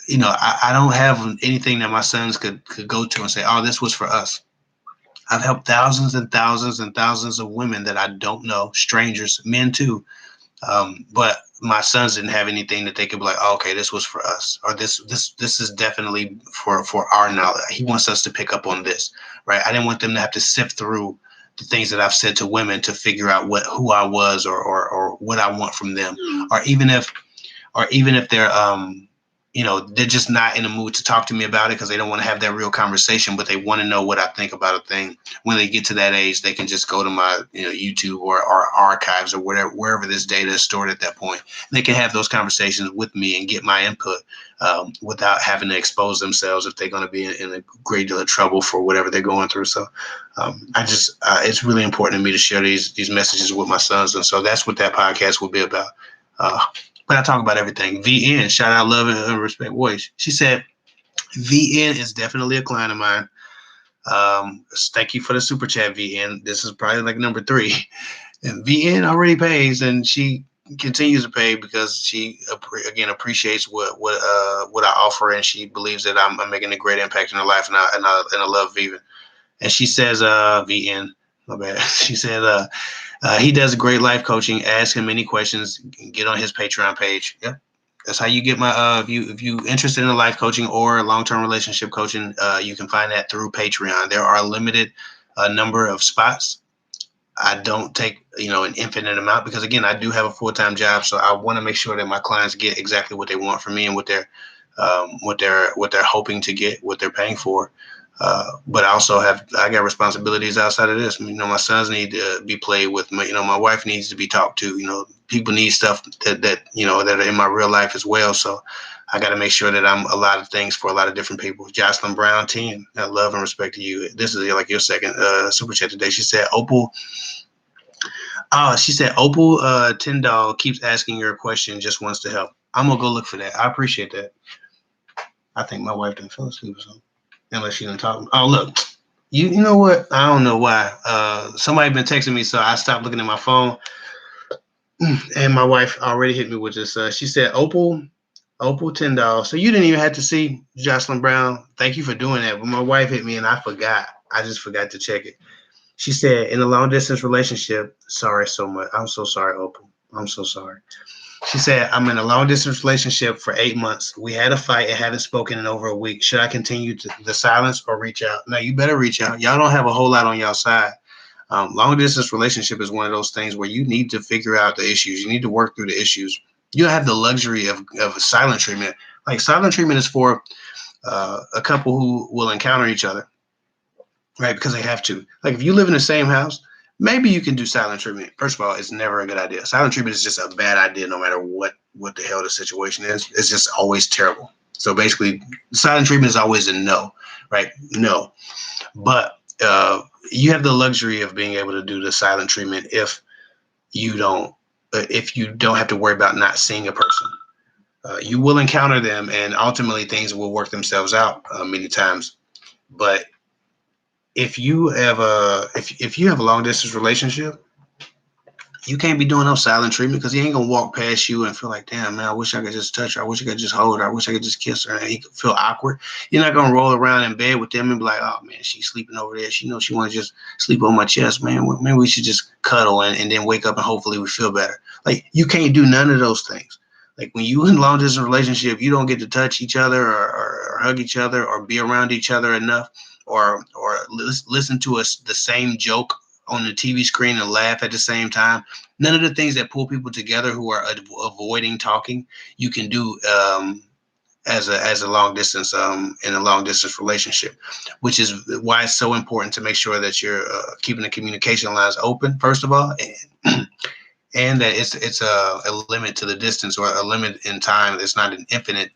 I don't have anything that my sons could go to and say, oh, this was for us. I've helped thousands and thousands and thousands of women that I don't know, strangers, men too. But my sons didn't have anything that they could be like, oh, okay, this was for us, or this is definitely for our knowledge. He wants us to pick up on this, right? I didn't want them to have to sift through the things that I've said to women to figure out who I was, or what I want from them, or even if they're they're just not in the mood to talk to me about it because they don't want to have that real conversation, but they want to know what I think about a thing. When they get to that age, they can just go to my YouTube or archives or wherever this data is stored at that point. And they can have those conversations with me and get my input without having to expose themselves if they're going to be in a great deal of trouble for whatever they're going through. So it's really important to me to share these messages with my sons. And so that's what that podcast will be about. But I talk about everything. VN, shout out, love, and respect voice. She said, VN is definitely a client of mine. Thank you for the super chat, VN. This is probably like number 3. And VN already pays, and she continues to pay because she again appreciates what I offer, and she believes that I'm making a great impact in her life, and I love VN. And she says, VN, my bad. She said, he does great life coaching. Ask him any questions. Get on his Patreon page. Yep. That's how you get my, if you interested in life coaching or long-term relationship coaching, you can find that through Patreon. There are a limited number of spots. I don't take, an infinite amount because, again, I do have a full-time job. So I want to make sure that my clients get exactly what they want from me and what they're hoping to get, what they're paying for. But I got responsibilities outside of this. My sons need to be played with. My wife needs to be talked to. People need stuff that are in my real life as well. So I got to make sure that I'm a lot of things for a lot of different people. Jocelyn Brown 10, I love and respect to you. This is like your second super chat today. She said Opal. Opal Tyndall keeps asking your question, just wants to help. I'm gonna go look for that. I appreciate that. I think my wife didn't fell asleep or something. Unless she didn't talk. Oh, look. You know what? I don't know why. Somebody been texting me, so I stopped looking at my phone. And my wife already hit me with this. She said, Opal $10. So you didn't even have to see Jocelyn Brown. Thank you for doing that. But my wife hit me and I forgot. I just forgot to check it. She said, in a long distance relationship, sorry so much. I'm so sorry, Opal. I'm so sorry. She said, I'm in a long distance relationship for 8 months. We had a fight and haven't spoken in over a week. Should I continue the silence or reach out? No, you better reach out. Y'all don't have a whole lot on y'all side. Long distance relationship is one of those things where you need to figure out the issues. You need to work through the issues. You don't have the luxury of silent treatment. Like silent treatment is for a couple who will encounter each other, right? Because they have to. Like if you live in the same house, maybe you can do silent treatment. First of all, it's never a good idea. Silent treatment is just a bad idea no matter what the hell the situation is. It's just always terrible. So basically, silent treatment is always a no, right? No. But you have the luxury of being able to do the silent treatment if you don't have to worry about not seeing a person. You will encounter them, and ultimately things will work themselves out many times. But if you have a long distance relationship, you can't be doing no silent treatment because he ain't gonna walk past you and feel like, damn man, I wish I could just touch her. I wish I could just hold her. I wish I could just kiss her. And he could feel awkward. You're not gonna roll around in bed with them and be like, oh man, she's sleeping over there. She knows she want to just sleep on my chest, man. Maybe we should just cuddle and then wake up and hopefully we feel better. Like you can't do none of those things. Like when you in long distance relationship, you don't get to touch each other or hug each other or be around each other enough or listen to the same joke on the TV screen and laugh at the same time. None of the things that pull people together who are avoiding talking, you can do as a long distance in a long distance relationship, which is why it's so important to make sure that you're keeping the communication lines open first of all, and that it's a limit to the distance or a limit in time. It's not an infinite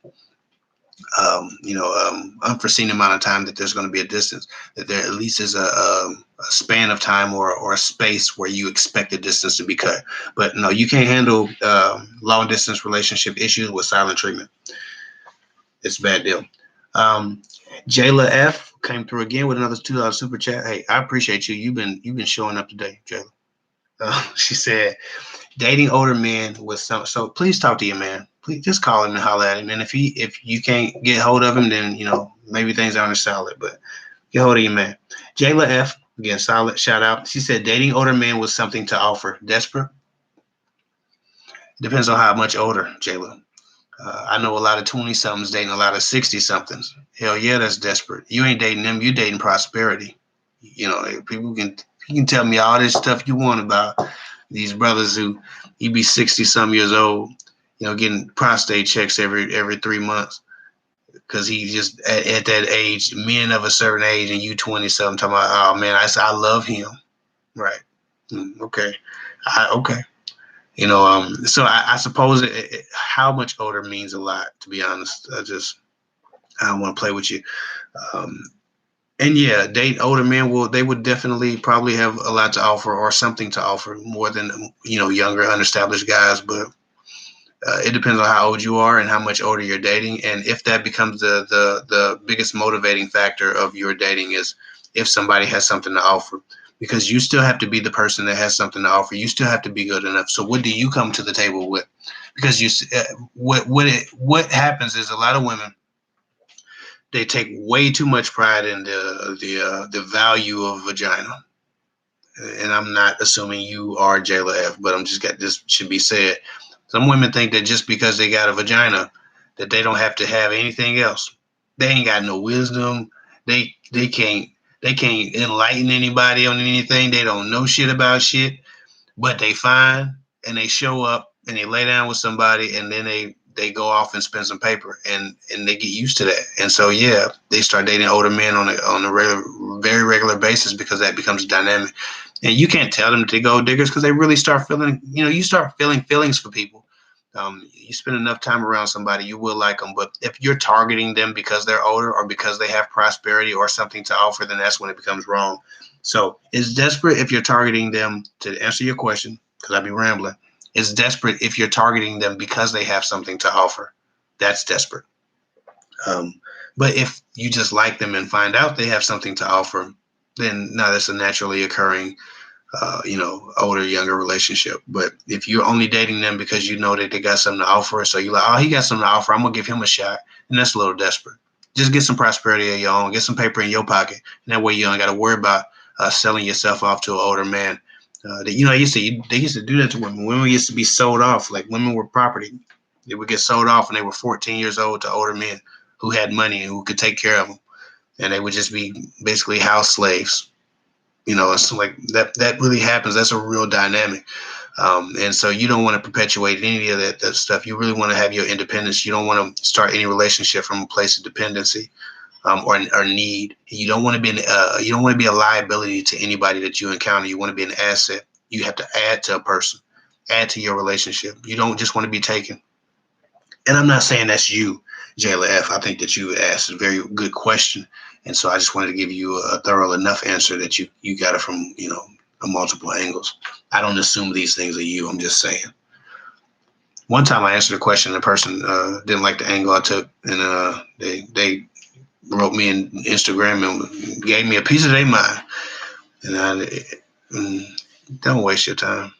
unforeseen amount of time that there's going to be a distance, that there at least is a span of time or a space where you expect the distance to be cut. But no, you can't handle long distance relationship issues with silent treatment. It's a bad deal. Jayla F came through again with another $2 super chat. Hey, I appreciate you. You've been showing up today, Jayla. She said, dating older men with some. So please talk to your man. Please just call him and holler at him. And if you can't get hold of him, then maybe things aren't as solid. But get hold of your man. Jayla F again, solid shout out. She said dating older men with something to offer. Desperate. Depends on how much older, Jayla. I know a lot of 20-somethings dating a lot of 60-somethings. Hell yeah, that's desperate. You ain't dating them. You dating prosperity. People can tell me all this stuff you want about these brothers who he be 60-some years old, getting prostate checks every 3 months because he just at that age, men of a certain age, and you 20-something talking about, oh man, I love him, right? Okay, okay. So I suppose how much older means a lot, to be honest. I don't want to play with you. And yeah, date older men they would definitely probably have a lot to offer or something to offer more than, younger, unestablished guys. But it depends on how old you are and how much older you're dating. And if that becomes the biggest motivating factor of your dating is if somebody has something to offer. Because you still have to be the person that has something to offer. You still have to be good enough. So what do you come to the table with? Because what happens is a lot of women, they take way too much pride in the value of vagina. And I'm not assuming you are Jayla F, but this should be said. Some women think that just because they got a vagina, that they don't have to have anything else. They ain't got no wisdom. They can't enlighten anybody on anything. They don't know shit about shit, but they fine and they show up and they lay down with somebody and then they go off and spend some paper, and they get used to that. And so, yeah, they start dating older men on a regular, very regular basis, because that becomes dynamic. And you can't tell them to go diggers, because they really start feeling, you start feeling feelings for people. You spend enough time around somebody, you will like them. But if you're targeting them because they're older or because they have prosperity or something to offer, then that's when it becomes wrong. So it's desperate if you're targeting them, to answer your question, because I'd be rambling. It's desperate if you're targeting them because they have something to offer. That's desperate. But if you just like them and find out they have something to offer, then no, that's a naturally occurring older, younger relationship. But if you're only dating them because you know that they got something to offer, so you're like, oh, he got something to offer, I'm gonna give him a shot, and that's a little desperate. Just get some prosperity of your own, get some paper in your pocket, and that way you don't got to worry about selling yourself off to an older man. They used to do that to women. Women used to be sold off, like women were property. They would get sold off when they were 14 years old to older men who had money and who could take care of them, and they would just be basically house slaves. It's like that really happens. That's a real dynamic. And so you don't want to perpetuate any of that stuff. You really want to have your independence. You don't want to start any relationship from a place of dependency or need. You don't want to be a liability to anybody that you encounter. You want to be an asset. You have to add to a person, add to your relationship. You don't just want to be taken. And I'm not saying that's you, Jayla F. I think that you asked a very good question. And so I just wanted to give you a thorough enough answer that you got it from, multiple angles. I don't assume these things are you. I'm just saying. One time I answered a question, and the person didn't like the angle I took, and they wrote me in Instagram and gave me a piece of their mind. And don't waste your time.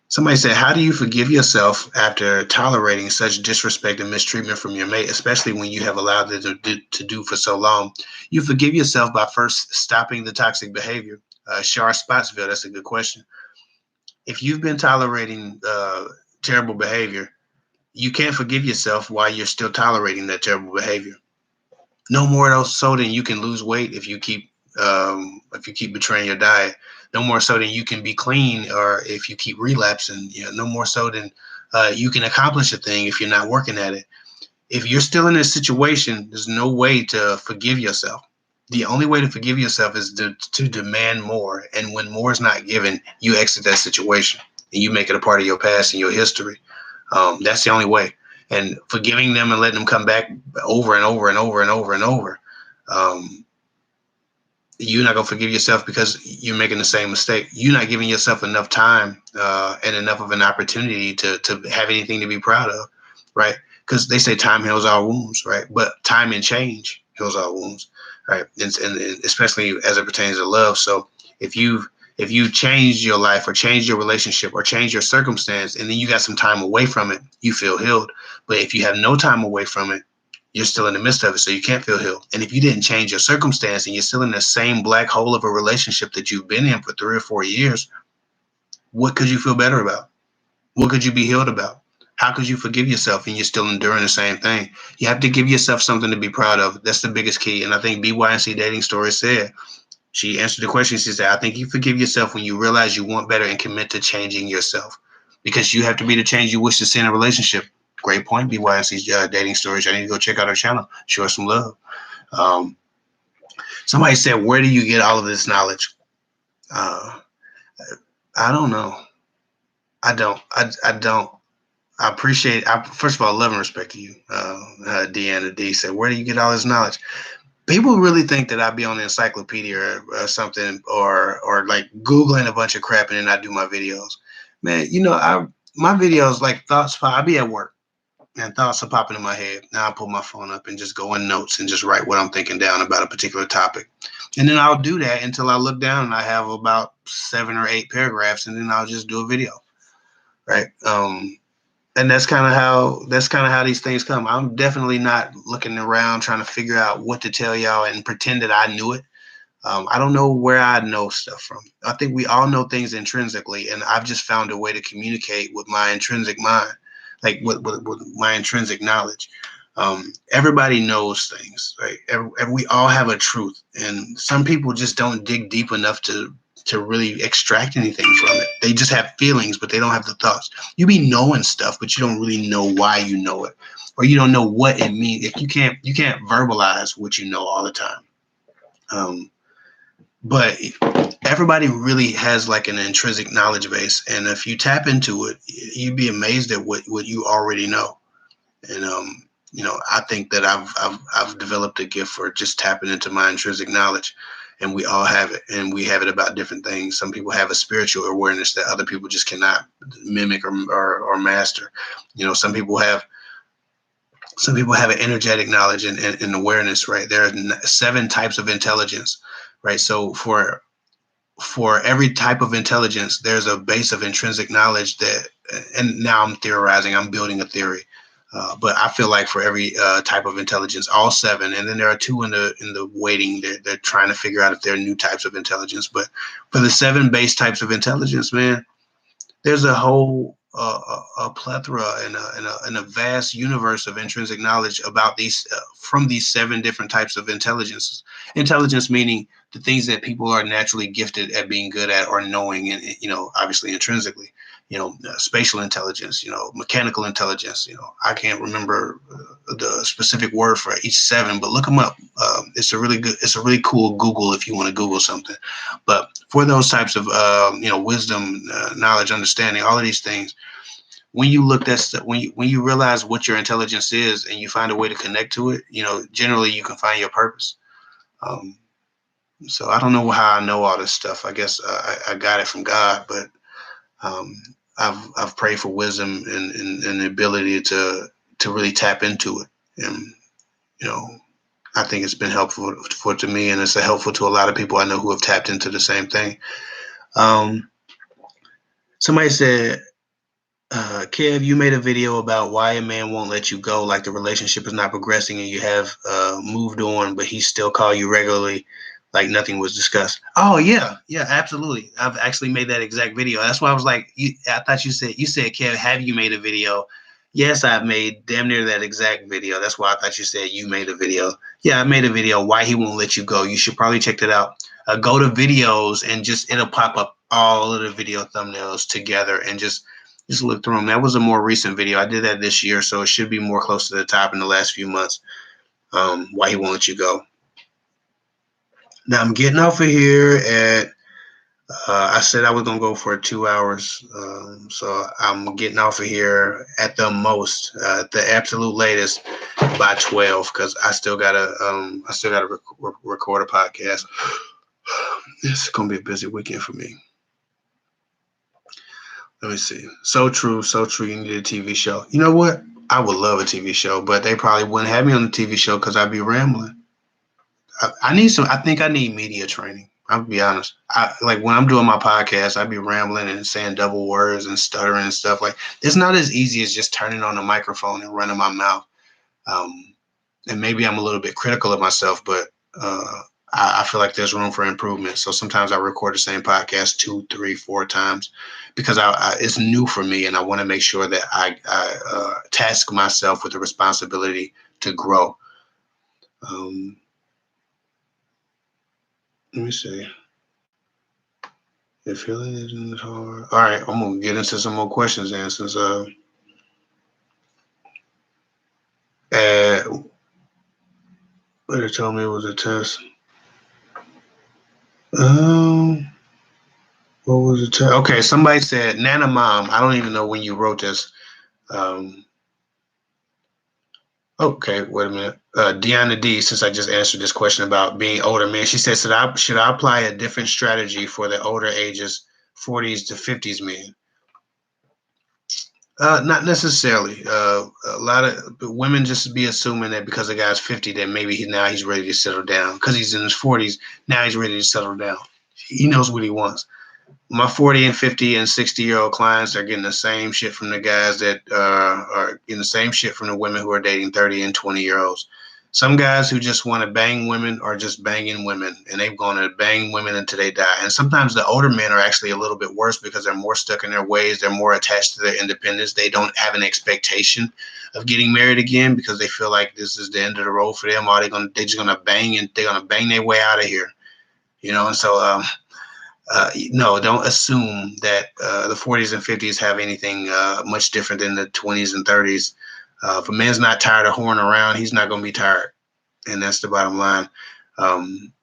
Somebody said, how do you forgive yourself after tolerating such disrespect and mistreatment from your mate, especially when you have allowed it to do for so long? You forgive yourself by first stopping the toxic behavior. Shar Spotsville, that's a good question. If you've been tolerating terrible behavior, you can't forgive yourself while you're still tolerating that terrible behavior. No more so than you can lose weight if you keep betraying your diet. No more so than you can be clean, or if you keep relapsing. No more so than you can accomplish a thing if you're not working at it. If you're still in this situation, there's no way to forgive yourself. The only way to forgive yourself is to demand more. And when more is not given, you exit that situation and you make it a part of your past and your history. That's the only way. And forgiving them and letting them come back over and over and over and over and over. You're not going to forgive yourself because you're making the same mistake. You're not giving yourself enough time and enough of an opportunity to have anything to be proud of, right? Because they say time heals all wounds, right? But time and change heals all wounds, right? And especially as it pertains to love. So if you change your life or change your relationship or change your circumstance, and then you got some time away from it, you feel healed. But if you have no time away from it, you're still in the midst of it, so you can't feel healed. And if you didn't change your circumstance and you're still in the same black hole of a relationship that you've been in for 3 or 4 years, what could you feel better about? What could you be healed about? How could you forgive yourself and you're still enduring the same thing? You have to give yourself something to be proud of. That's the biggest key. And I think BYNC Dating Story said, she answered the question. She said, I think you forgive yourself when you realize you want better and commit to changing yourself, because you have to be the change you wish to see in a relationship. Great point, BYNC's Dating Stories. I need to go check out her channel. Show her some love. Somebody said, where do you get all of this knowledge? I don't know. I don't. I appreciate it. First of all, love and respect to you. Deanna D said, where do you get all this knowledge? People really think that I'd be on the encyclopedia or something, or like Googling a bunch of crap and then I do my videos. Man, my videos, like thoughts, I be at work and thoughts are popping in my head. Now I pull my phone up and just go in notes and just write what I'm thinking down about a particular topic. And then I'll do that until I look down and I have about 7 or 8 paragraphs, and then I'll just do a video. Right. And that's kind of how these things come. I'm definitely not looking around trying to figure out what to tell y'all and pretend that I knew it. I don't know where I know stuff from. I think we all know things intrinsically, and I've just found a way to communicate with my intrinsic mind, like with my intrinsic knowledge. Everybody knows things, right? We all have a truth, and some people just don't dig deep enough to to really extract anything from it. They just have feelings, but they don't have the thoughts. You be knowing stuff, but you don't really know why you know it, or you don't know what it means. If you can't verbalize what you know all the time. But everybody really has like an intrinsic knowledge base, and if you tap into it, you'd be amazed at what you already know. And I think that I've developed a gift for just tapping into my intrinsic knowledge, and we all have it, and we have it about different things. Some people have a spiritual awareness that other people just cannot mimic or master. Some people have an energetic knowledge and awareness, right? There are 7 types of intelligence, right? So for every type of intelligence, there's a base of intrinsic knowledge that, and now I'm theorizing, I'm building a theory. But I feel like for every type of intelligence, all 7, and then there are 2 in the waiting. They're trying to figure out if there are new types of intelligence. But for the 7 base types of intelligence, man, there's a whole a plethora and a vast universe of intrinsic knowledge about these from these 7 different types of intelligence. Intelligence meaning the things that people are naturally gifted at being good at or knowing, and obviously intrinsically. Spatial intelligence, mechanical intelligence. I can't remember the specific word for each 7, but look them up. It's a really cool Google if you want to Google something. But for those types of, wisdom, knowledge, understanding, all of these things, when you look at when you realize what your intelligence is and you find a way to connect to it, generally you can find your purpose. So I don't know how I know all this stuff. I guess I got it from God, but I've prayed for wisdom and the ability to really tap into it, and I think it's been helpful to me, and it's helpful to a lot of people I know who have tapped into the same thing. Somebody said, Kev, you made a video about why a man won't let you go, like the relationship is not progressing and you have moved on, but he still call you regularly like nothing was discussed. Oh, yeah, absolutely. I've actually made that exact video. That's why I was like, I thought you said, Kev, have you made a video? Yes, I've made damn near that exact video. That's why I thought you said you made a video. Yeah, I made a video, why he won't let you go. You should probably check that out. Go to videos and it'll pop up all of the video thumbnails together and just look through them. That was a more recent video. I did that this year, so it should be more close to the top in the last few months. Why he won't let you go. Now I'm getting off of here at, I said I was going to go for 2 hours. So I'm getting off of here at the most, the absolute latest by 12, because I still got to record a podcast. It's going to be a busy weekend for me. Let me see. So true. You need a TV show. You know what? I would love a TV show, but they probably wouldn't have me on the TV show because I'd be rambling. I think I need media training. I'll be honest. Like when I'm doing my podcast, I'd be rambling and saying double words and stuttering and stuff. Like it's not as easy as just turning on a microphone and running my mouth. And maybe I'm a little bit critical of myself, but I feel like there's room for improvement. So sometimes I record the same podcast 2, 3, 4 times because it's new for me, and I want to make sure that I task myself with the responsibility to grow. Let me see. If feeling isn't hard. All right, I'm gonna get into some more questions then, since they told me it was a test. What was the test? Okay, somebody said Nana Mom. I don't even know when you wrote this. Okay, wait a minute. Deanna D, since I just answered this question about being older men, she said, should I apply a different strategy for the older ages, 40s to 50s men? Not necessarily. A lot of women just be assuming that because a guy's 50, that maybe he's ready to settle down. Because he's in his 40s, now he's ready to settle down. He knows what he wants. My 40 and 50 and 60-year-old clients are getting the same shit from the guys that are getting the same shit from the women who are dating 30 and 20-year-olds. Some guys who just want to bang women are just banging women, and they're going to bang women until they die. And sometimes the older men are actually a little bit worse because they're more stuck in their ways. They're more attached to their independence. They don't have an expectation of getting married again because they feel like this is the end of the road for them. Or they're just gonna bang and they're gonna bang their way out of here, And so No, don't assume that the 40s and 50s have anything much different than the 20s and 30s. If a man's not tired of whoring around, he's not going to be tired. And that's the bottom line. Um,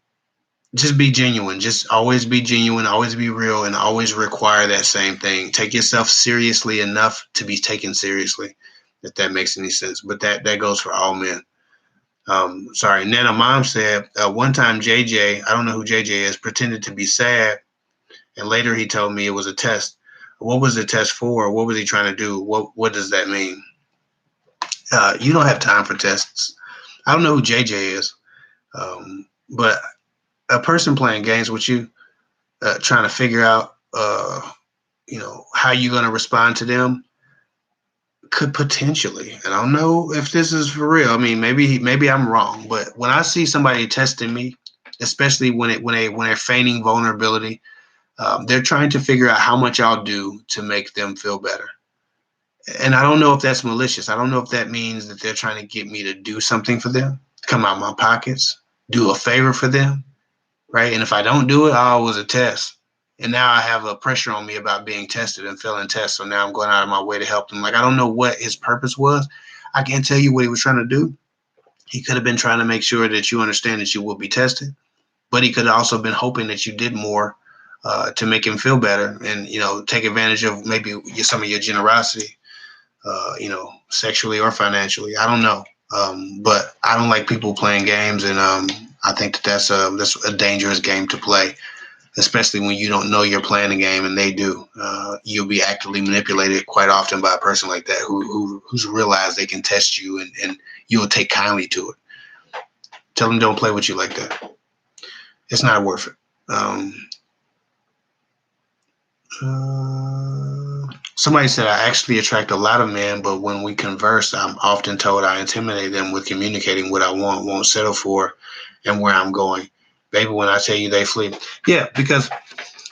just be genuine. Just always be genuine, always be real, and always require that same thing. Take yourself seriously enough to be taken seriously, if that makes any sense. But that goes for all men. Sorry, Nana Mom said one time JJ, I don't know who JJ is, pretended to be sad, and later he told me it was a test. What was the test for? What was he trying to do? What does that mean? You don't have time for tests. I don't know who JJ is, but a person playing games with you, trying to figure out, how you're going to respond to them, could potentially. And I don't know if this is for real. I mean, maybe I'm wrong, but when I see somebody testing me, especially when they're feigning vulnerability, they're trying to figure out how much I'll do to make them feel better. And I don't know if that's malicious. I don't know if that means that they're trying to get me to do something for them, come out of my pockets, do a favor for them, right? And if I don't do it, oh, it was a test. And now I have a pressure on me about being tested and failing tests. So now I'm going out of my way to help them. Like, I don't know what his purpose was. I can't tell you what he was trying to do. He could have been trying to make sure that you understand that you will be tested, but he could have also been hoping that you did more to make him feel better and, take advantage of maybe some of your generosity, sexually or financially. I don't know. But I don't like people playing games, and I think that's a dangerous game to play, especially when you don't know you're playing a game and they do. You'll be actively manipulated quite often by a person like that who's realized they can test you, and you'll take kindly to it. Tell them don't play with you like that. It's not worth it. Somebody said I actually attract a lot of men, but when we converse, I'm often told I intimidate them with communicating what I want, won't settle for, and where I'm going. Baby, when I tell you they flee. Yeah, because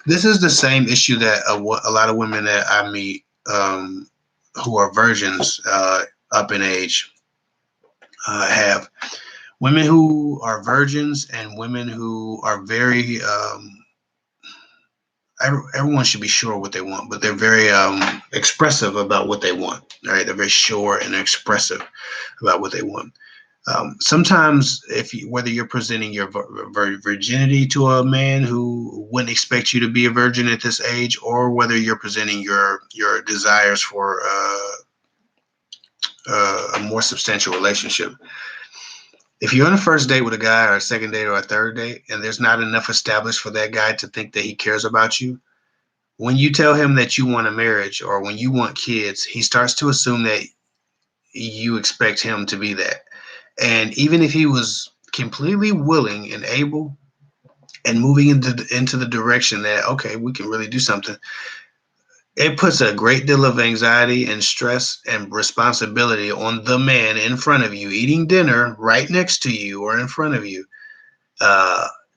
this is the same issue that a lot of women that I meet, who are virgins up in age, have. Women who are virgins and women who are very everyone should be sure what they want, but they're very expressive about what they want. Right? They're very sure and expressive about what they want. Sometimes, whether you're presenting your virginity to a man who wouldn't expect you to be a virgin at this age, or whether you're presenting your desires for a more substantial relationship. If you're on a first date with a guy, or a second date, or a third date, and there's not enough established for that guy to think that he cares about you, when you tell him that you want a marriage or when you want kids, he starts to assume that you expect him to be that. And even if he was completely willing and able and moving into the direction that, okay, we can really do something, it puts a great deal of anxiety and stress and responsibility on the man in front of you, eating dinner right next to you or in front of you,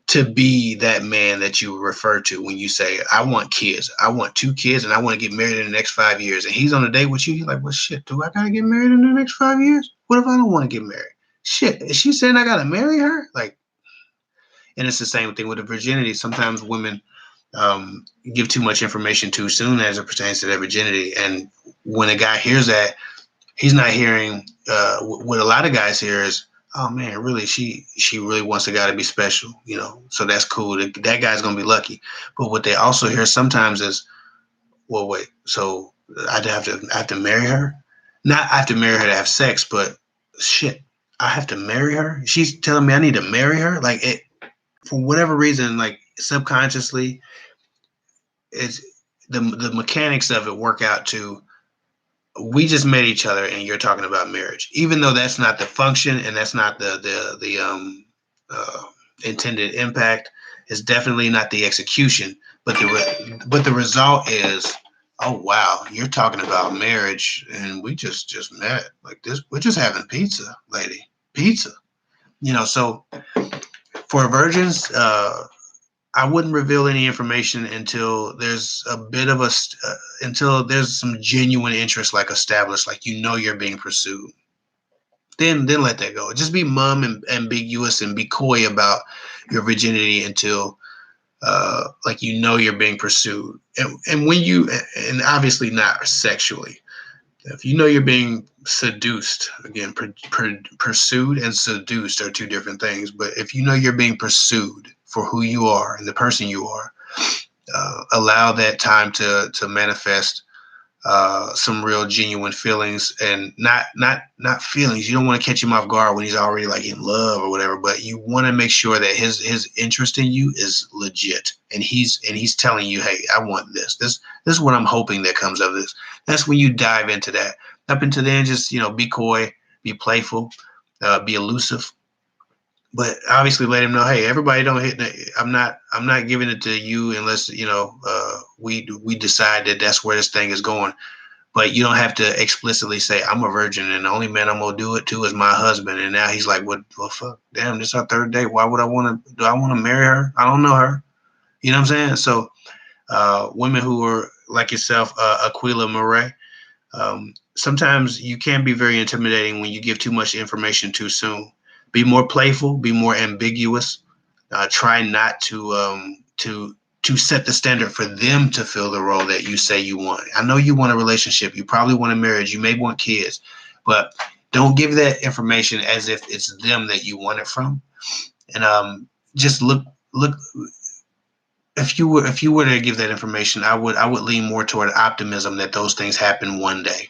to be that man that you refer to when you say, I want kids. I want 2 kids and I want to get married in the next 5 years. And he's on a date with you. You're like, well, shit, do I got to get married in the next 5 years? What if I don't want to get married? Shit, is she saying I got to marry her? Like, and it's the same thing with the virginity. Sometimes women give too much information too soon as it pertains to their virginity. And when a guy hears that, he's not hearing what a lot of guys hear is, oh man, really, she really wants a guy to be special, so that's cool. That guy's gonna be lucky. But what they also hear sometimes is, well, wait, so I have to marry her? Not I have to marry her to have sex, but shit, I have to marry her? She's telling me I need to marry her? Like, it, for whatever reason, like subconsciously, it's the mechanics of it work out to, we just met each other and you're talking about marriage, even though that's not the function and that's not the intended impact. It's definitely not the execution, but the result is, oh wow, you're talking about marriage and we just met like this. We're just having pizza, lady, pizza. So for virgins, I wouldn't reveal any information until there's a bit of until there's some genuine interest, like established, like you're being pursued. Then let that go. Just be mum and ambiguous and be coy about your virginity until like you're being pursued, and when you, and obviously not sexually. If you're being seduced, again, pursued and seduced are two different things. But if you're being pursued for who you are and the person you are, allow that time to manifest some real genuine feelings, and not feelings. You don't want to catch him off guard when he's already like in love or whatever, but you want to make sure that his interest in you is legit, and he's telling you, hey, I want this is what I'm hoping that comes of this. That's when you dive into that. Up until then, just be coy, be playful, be elusive, but obviously let him know, hey, everybody don't hit. I'm not giving it to you unless we decide that that's where this thing is going. But you don't have to explicitly say I'm a virgin and the only man I'm gonna do it to is my husband. And now he's like, what? Well, fuck, damn, this is our third date. Why would I want to? Do I want to marry her? I don't know her. You know what I'm saying? So, women who are like yourself, Aquila Murray, sometimes you can be very intimidating when you give too much information too soon. Be more playful. Be more ambiguous. Try not to set the standard for them to fill the role that you say you want. I know you want a relationship. You probably want a marriage. You may want kids, but don't give that information as if it's them that you want it from. And just look. If you were to give that information, I would lean more toward optimism that those things happen one day.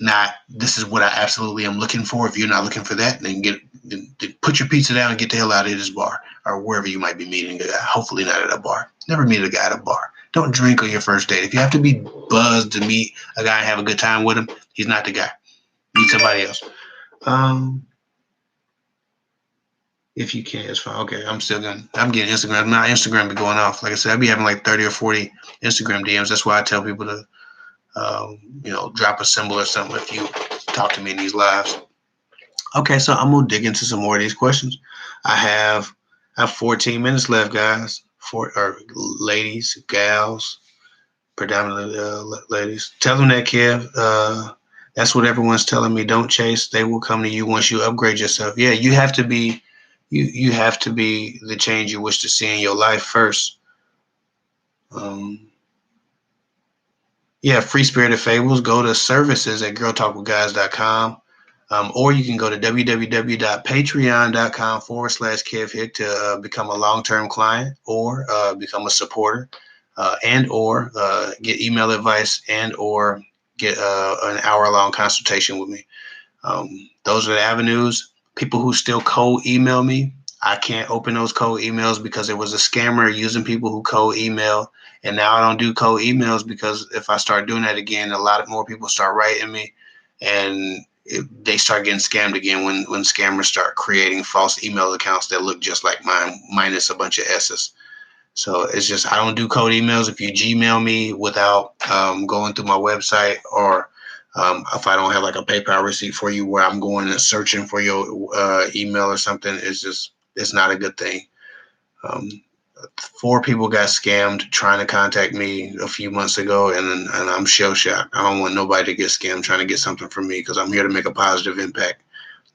Not this is what I absolutely am looking for. If you're not looking for that, then put your pizza down and get the hell out of this bar or wherever you might be meeting a guy. Hopefully not at a bar. Never meet a guy at a bar. Don't drink on your first date. If you have to be buzzed to meet a guy and have a good time with him, he's not the guy. Meet somebody else. If you can, it's fine. Okay, I'm getting Instagram. My Instagram be going off. Like I said, I be having like 30 or 40 Instagram DMs. That's why I tell people to drop a symbol or something if you talk to me in these lives. Okay, so I'm gonna dig into some more of these questions. I have 14 minutes left, guys. Or ladies, gals, predominantly ladies. Tell them that, Kev. That's what everyone's telling me. Don't chase; they will come to you once you upgrade yourself. Yeah, you have to be, you have to be the change you wish to see in your life first. Yeah, Free Spirited Fables. Go to services at girltalkwithguys.com. Or you can go to www.patreon.com/Kev Hick to become a long-term client or become a supporter and or get email advice and or get an hour-long consultation with me. Those are the avenues. People who still cold email me, I can't open those cold emails because there was a scammer using people who cold email. And now I don't do cold emails because if I start doing that again, a lot more people start writing me and they start getting scammed again when scammers start creating false email accounts that look just like mine, minus a bunch of S's. So it's just I don't do cold emails. If you Gmail me without going through my website or if I don't have like a PayPal receipt for you where I'm going and searching for your email or something, it's not a good thing. 4 people got scammed trying to contact me a few months ago, and I'm shell shocked. I don't want nobody to get scammed trying to get something from me because I'm here to make a positive impact,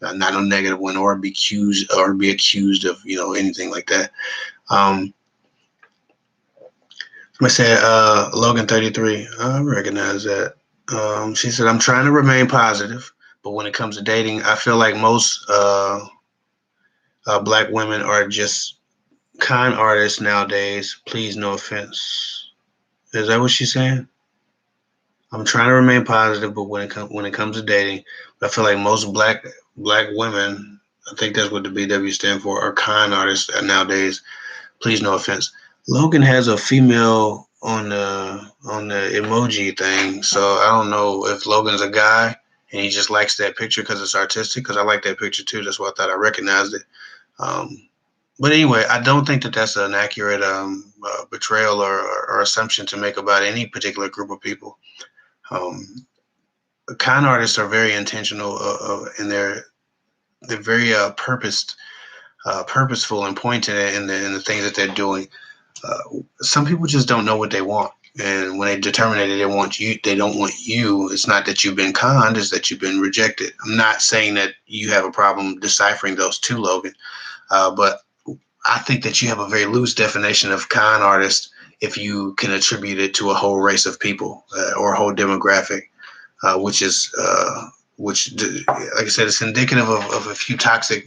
not a negative one, or be accused of anything like that. I said Logan 33. I recognize that. She said I'm trying to remain positive, but when it comes to dating, I feel like most black women are just con artists nowadays. Please, no offense. Is that what she's saying? I'm trying to remain positive, but when it comes to dating, I feel like most black women, I think that's what the BW stand for, are con artists nowadays. Please, no offense. Logan has a female on the emoji thing, so I don't know if Logan's a guy and he just likes that picture because it's artistic. Because I like that picture too. That's why I thought I recognized it. But anyway, I don't think that that's an accurate betrayal or assumption to make about any particular group of people. Con artists are very intentional and they're very purposeful and pointed in the things that they're doing. Some people just don't know what they want, and when they determine that they don't want you, it's not that you've been conned, it's that you've been rejected. I'm not saying that you have a problem deciphering those two, Logan, but I think that you have a very loose definition of con artist if you can attribute it to a whole race of people or a whole demographic, which is like I said, it's indicative of a few toxic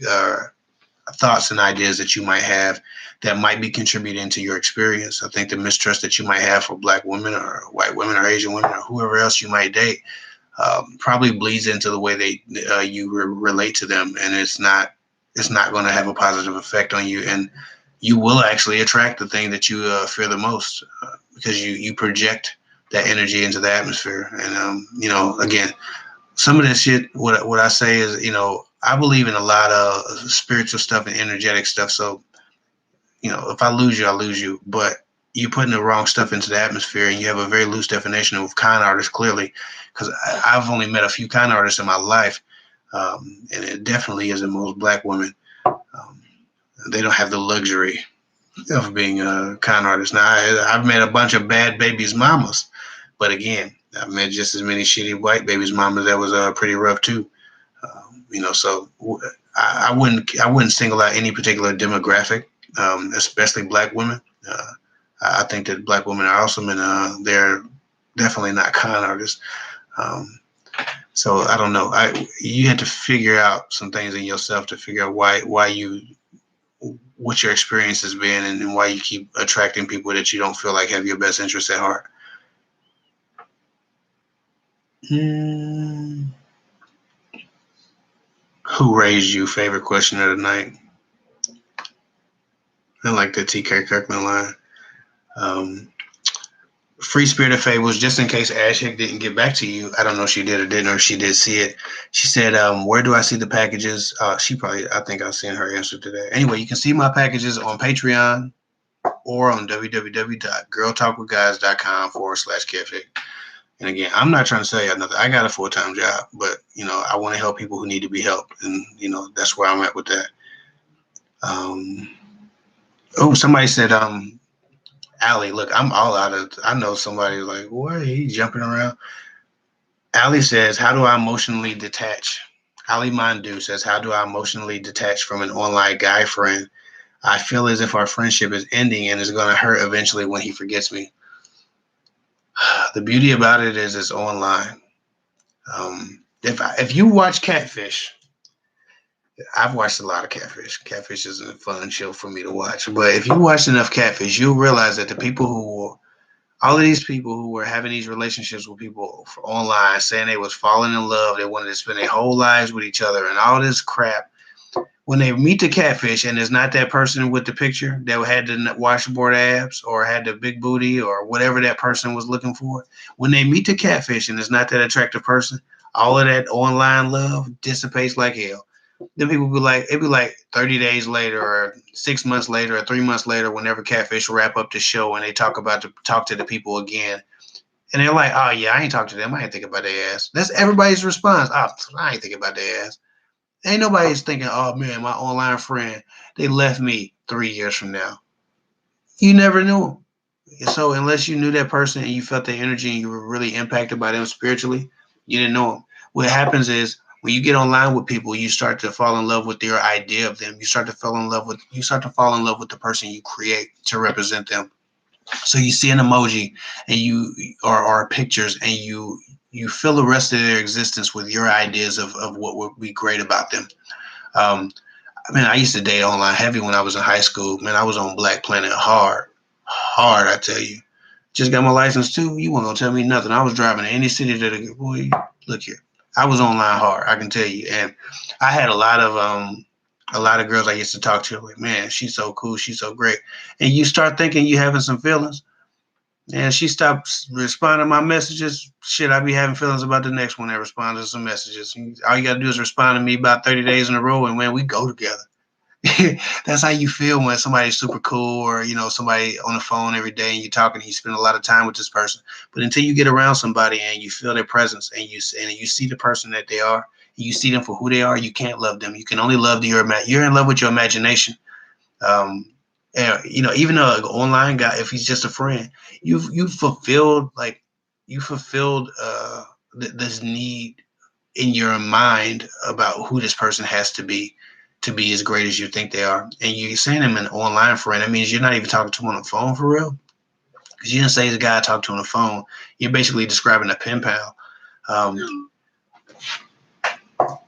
thoughts and ideas that you might have that might be contributing to your experience. I think the mistrust that you might have for Black women or white women or Asian women or whoever else you might date probably bleeds into the way you relate to them, and it's not going to have a positive effect on you, and you will actually attract the thing that you fear the most because you project that energy into the atmosphere. And again, some of that shit, what I say is, I believe in a lot of spiritual stuff and energetic stuff. So, if I lose you, I lose you. But you're putting the wrong stuff into the atmosphere, and you have a very loose definition of con artists, clearly, because I've only met a few con artists in my life, and it definitely isn't most Black women. They don't have the luxury of being con artists. Now, I've met a bunch of bad babies' mamas, but again, I've met just as many shitty white babies' mamas that was pretty rough too. So I wouldn't single out any particular demographic, especially Black women. I think that Black women are awesome, and they're definitely not con artists. So I don't know. You had to figure out some things in yourself to figure out what your experience has been, and why you keep attracting people that you don't feel like have your best interests at heart. Who raised you? Favorite question of the night. I like the T.K. Kirkland line. Free Spirit of Fables, just in case Ashik didn't get back to you. I don't know if she did or didn't, or if she did see it. She said, where do I see the packages? I think I'll send her answer today. Anyway, you can see my packages on Patreon or on www.girltalkwithguys.com/cafe. And again, I'm not trying to sell you nothing. I got a full-time job, but, I want to help people who need to be helped. And, that's where I'm at with that. Somebody said, Allie, look, I'm all out of, I know somebody like, what, he jumping around. Allie says, how do I emotionally detach? Ali Mandu says, how do I emotionally detach from an online guy friend? I feel as if our friendship is ending and is going to hurt eventually when he forgets me. The beauty about it is it's online. If you watch Catfish, I've watched a lot of Catfish. Catfish is a fun show for me to watch. But if you watch enough Catfish, you'll realize that all of these people who were having these relationships with people online, saying they was falling in love, they wanted to spend their whole lives with each other and all this crap, when they meet the catfish and it's not that person with the picture that had the washboard abs or had the big booty or whatever that person was looking for, when they meet the catfish and it's not that attractive person, all of that online love dissipates like hell. Then people be like, it'd be like 30 days later or 6 months later or 3 months later, whenever Catfish wrap up the show and they talk to the people again. And they're like, oh yeah, I ain't talk to them. I ain't think about their ass. That's everybody's response. Oh, I ain't thinking about their ass. Ain't nobody's thinking, oh man, my online friend, they left me 3 years from now. You never knew them. So unless you knew that person and you felt their energy and you were really impacted by them spiritually, you didn't know them. What happens is, when you get online with people, you start to fall in love with their idea of them. You start to fall in love with the person you create to represent them. So you see an emoji and or pictures, and you fill the rest of their existence with your ideas of what would be great about them. I used to date online heavy when I was in high school. Man, I was on Black Planet hard, I tell you. Just got my license too. You weren't gonna tell me nothing. I was driving to any city boy, look here. I was online hard, I can tell you. And I had a lot of girls I used to talk to, like, man, she's so cool, she's so great. And you start thinking you having some feelings. And she stopped responding to my messages. Shit, I be having feelings about the next one that responds to some messages. All you gotta do is respond to me about 30 days in a row, and man, we go together. That's how you feel when somebody's super cool, or somebody on the phone every day and you're talking and you spend a lot of time with this person. But until you get around somebody and you feel their presence and you see the person that they are, and you see them for who they are, you can't love them. You can only love you're in love with your imagination. And, even though an online guy, if he's just a friend, you fulfilled this need in your mind about who this person has to be. to be as great as you think they are. And you're saying them an online friend. That means you're not even talking to them on the phone for real. Because you didn't say the guy I talked to on the phone. You're basically describing a pen pal.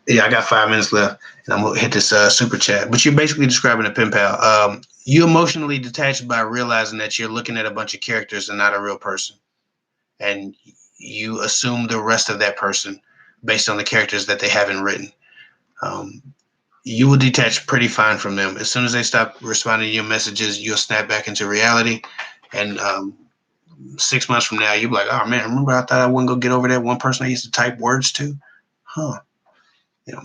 Yeah, I got 5 minutes left, and I'm gonna hit this super chat. But you're basically describing a pen pal. You emotionally detached by realizing that you're looking at a bunch of characters and not a real person, and you assume the rest of that person based on the characters that they haven't written. Um, you will detach pretty fine from them. As soon as they stop responding to your messages, you'll snap back into reality. And 6 months from now, you'll be like, oh man, remember I thought I wouldn't go get over that one person I used to type words to? Huh.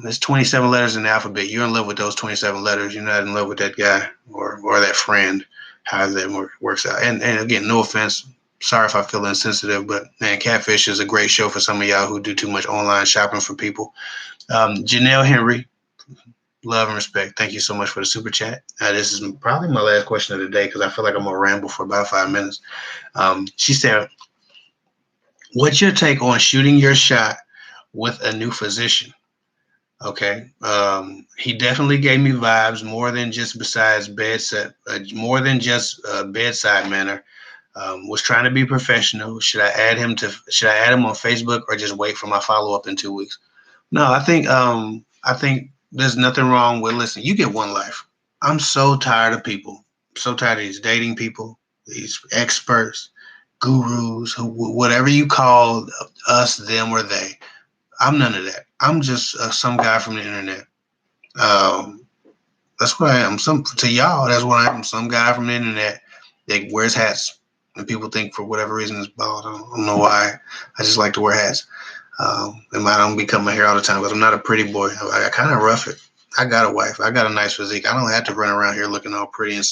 There's 27 letters in the alphabet. You're in love with those 27 letters. You're not in love with that guy or that friend, how that works out. And again, no offense. Sorry if I feel insensitive, but man, Catfish is a great show for some of y'all who do too much online shopping for people. Janelle Henry, love and respect. Thank you so much for the super chat. This is probably my last question of the day because I feel like I'm going to ramble for about 5 minutes. She said, what's your take on shooting your shot with a new physician? Okay. He definitely gave me vibes more than just bedside manner. Was trying to be professional. Should I add him on Facebook or just wait for my follow up in 2 weeks? No, I think there's nothing wrong with listening. You get one life. I'm so tired of people. So tired of these dating people, these experts, gurus, whatever you call us, them, or they. I'm none of that. I'm just some guy from the internet. Um, that's what I am. To y'all, that's what I am. Some guy from the internet that wears hats, and people think for whatever reason it's bald. I don't know why. I just like to wear hats. And I don't become my hair all the time because I'm not a pretty boy. I kind of rough it. I got a wife. I got a nice physique. I don't have to run around here looking all pretty and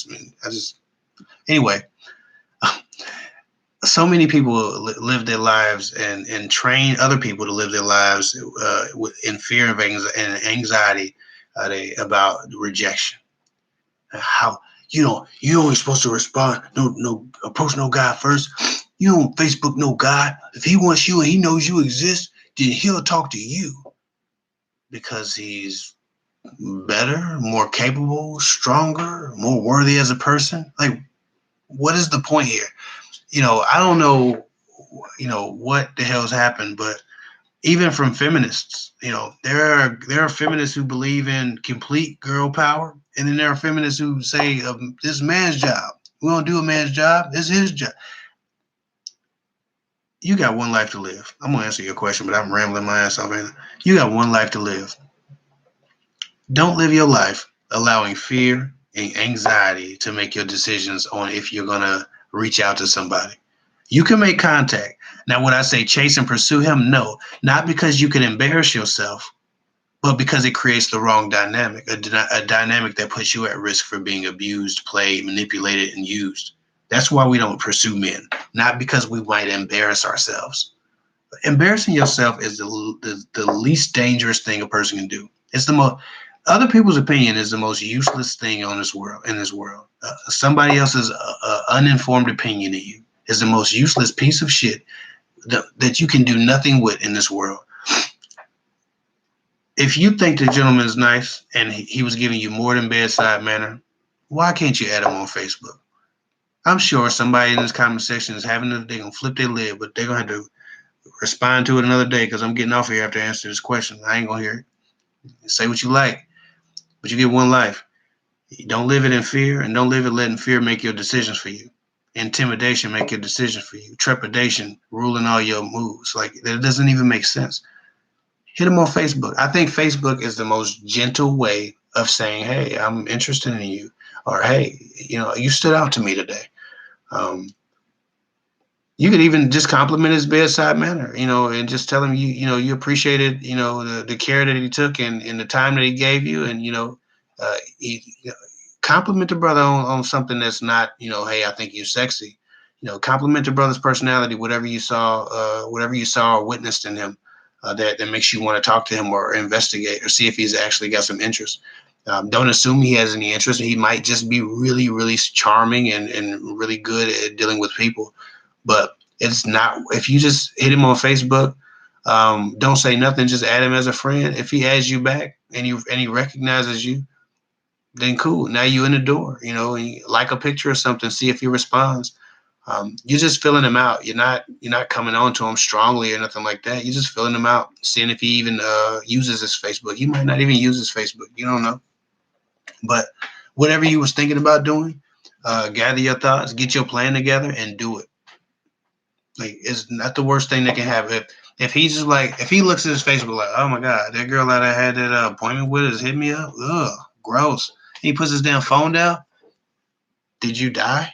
anyway. So many people live their lives and train other people to live their lives in fear of anxiety about rejection. How you ain't supposed to respond, no approach no guy first. You don't Facebook no guy. If he wants you and he knows you exist, then he'll talk to you because he's better, more capable, stronger, more worthy as a person. Like, what is the point here? I don't know, what the hell's happened, but even from feminists, there are feminists who believe in complete girl power, and then there are feminists who say this man's job. We don't do a man's job. It's his job. You got one life to live. I'm gonna answer your question, but I'm rambling my ass off. You got one life to live. Don't live your life allowing fear and anxiety to make your decisions on if you're gonna reach out to somebody. You can make contact. Now, would I say chase and pursue him? No, not because you can embarrass yourself, but because it creates the wrong dynamic, a dynamic that puts you at risk for being abused, played, manipulated, and used. That's why we don't pursue men, not because we might embarrass ourselves. Embarrassing yourself is the least dangerous thing a person can do. It's the most. Other people's opinion is the most useless thing on this world. In this world, somebody else's uninformed opinion of you is the most useless piece of shit that you can do nothing with in this world. If you think the gentleman is nice and he was giving you more than bedside manner, why can't you add him on Facebook? I'm sure somebody in this comment section is they're going to flip their lid, but they're going to have to respond to it another day because I'm getting off here after answering this question. I ain't going to hear it. Say what you like, but you get one life. Don't live it in fear, and don't live it letting fear make your decisions for you. Intimidation make your decisions for you. Trepidation ruling all your moves. Like, that doesn't even make sense. Hit them on Facebook. I think Facebook is the most gentle way of saying, hey, I'm interested in you. Or, hey, you stood out to me today. You could even just compliment his bedside manner, and just tell him you appreciated, the care that he took and the time that he gave you. And, compliment the brother on something that's not, hey, I think you're sexy. Compliment the brother's personality, whatever you saw or witnessed in him. That makes you want to talk to him or investigate or see if he's actually got some interest. Don't assume he has any interest. He might just be really, really charming and really good at dealing with people. But it's not, if you just hit him on Facebook, don't say nothing, just add him as a friend. If he adds you back and he recognizes you, then cool. Now you in the door, and you like a picture or something, see if he responds. You're just filling him out. You're not coming on to him strongly or nothing like that. You're just filling him out, seeing if he even uses his Facebook. He might not even use his Facebook. You don't know. But whatever you was thinking about doing, gather your thoughts, get your plan together, and do it. Like, it's not the worst thing that can happen. If he's just like, if he looks at his Facebook like, oh my God, that girl that I had that appointment with has hit me up. Ugh, gross. He puts his damn phone down. Did you die?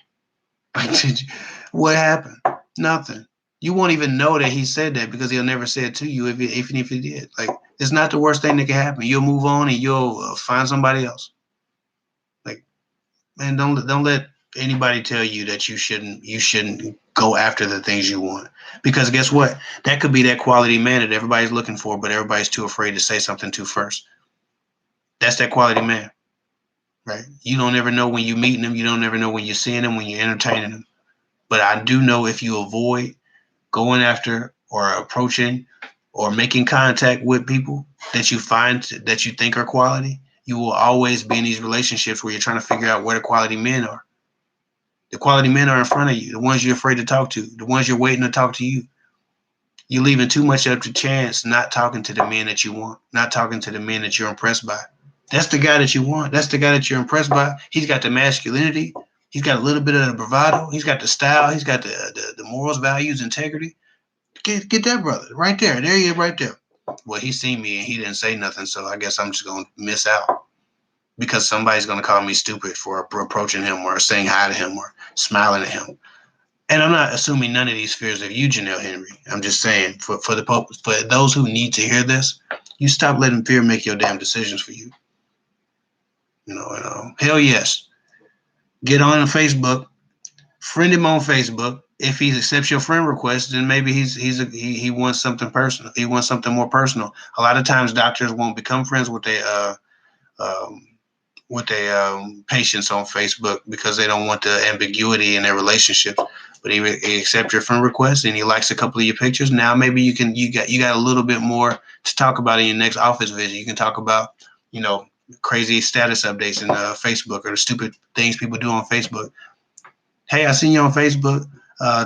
Did you, what happened? Nothing. You won't even know that he said that because he'll never say it to you even if he did. Like, it's not the worst thing that can happen. You'll move on and you'll find somebody else. Like, man, don't let anybody tell you that you shouldn't go after the things you want, because guess what? That could be that quality man that everybody's looking for, but everybody's too afraid to say something to first. That's that quality man, right? You don't ever know when you're meeting them. You don't ever know when you're seeing them, when you're entertaining them. But I do know if you avoid going after or approaching or making contact with people that you find that you think are quality, you will always be in these relationships where you're trying to figure out where the quality men are. The quality men are in front of you, the ones you're afraid to talk to, the ones you're waiting to talk to you. You're leaving too much up to chance, not talking to the men that you want, not talking to the men that you're impressed by. That's the guy that you want. That's the guy that you're impressed by. He's got the masculinity. He's got a little bit of the bravado. He's got the style. He's got the morals, values, integrity. Get that brother right there. There he is right there. Well, he seen me and he didn't say nothing, so I guess I'm just going to miss out because somebody's going to call me stupid for approaching him or saying hi to him or smiling at him. And I'm not assuming none of these fears of you, Janelle Henry. I'm just saying for those who need to hear this, you stop letting fear make your damn decisions for you. Hell yes. Get on Facebook, friend him on Facebook. If he accepts your friend request, then maybe he wants something personal. He wants something more personal. A lot of times, doctors won't become friends with their patients on Facebook because they don't want the ambiguity in their relationships. But he accepts your friend request and he likes a couple of your pictures. Now maybe you got a little bit more to talk about in your next office visit. You can talk about crazy status updates in Facebook or the stupid things people do on Facebook. Hey, I seen you on Facebook.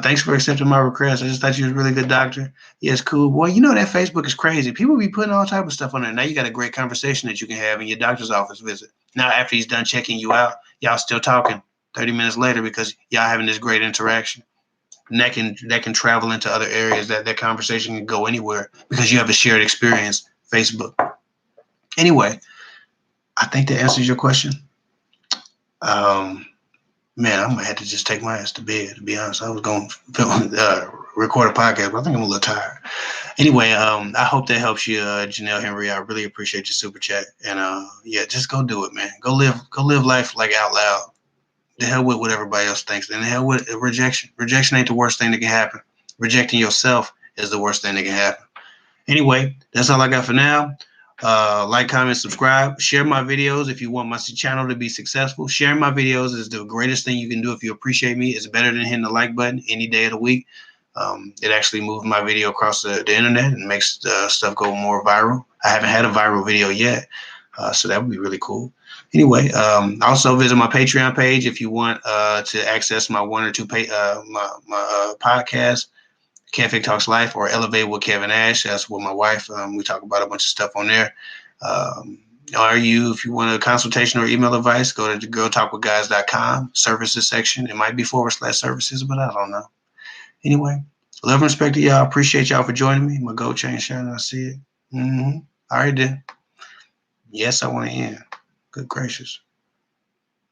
Thanks for accepting my request. I just thought you was a really good doctor. Yes, cool. Boy, that Facebook is crazy. People be putting all type of stuff on there. Now you got a great conversation that you can have in your doctor's office visit. Now, after he's done checking you out, y'all still talking 30 minutes later because y'all having this great interaction. And that can travel into other areas. That conversation can go anywhere because you have a shared experience, Facebook. Anyway, I think that answers your question. Man, I might have to just take my ass to bed, to be honest. I was going to record a podcast, but I think I'm a little tired. Anyway, I hope that helps you, Janelle Henry. I really appreciate your super chat. And yeah, just go do it, man. Go live life like out loud. The hell with what everybody else thinks. And the hell with rejection. Rejection ain't the worst thing that can happen. Rejecting yourself is the worst thing that can happen. Anyway, that's all I got for now. Like, comment, subscribe, share my videos if you want my channel to be successful. Sharing my videos is the greatest thing you can do if you appreciate me. It's better than hitting the like button any day of the week. It actually moves my video across the internet and makes stuff go more viral. I haven't had a viral video yet, so that would be really cool. Anyway, also visit my Patreon page if you want to access my one or two my podcasts. Kevin Talks Life or Elevate with Kevin Ash. That's with my wife. We talk about a bunch of stuff on there. If you want a consultation or email advice, go to girltalkwithguys.com, services section. It might be /services, but I don't know. Anyway, love and respect to y'all. Appreciate y'all for joining me. My gold chain shining. I see it. All right, then. Yes, I want to end. Good gracious.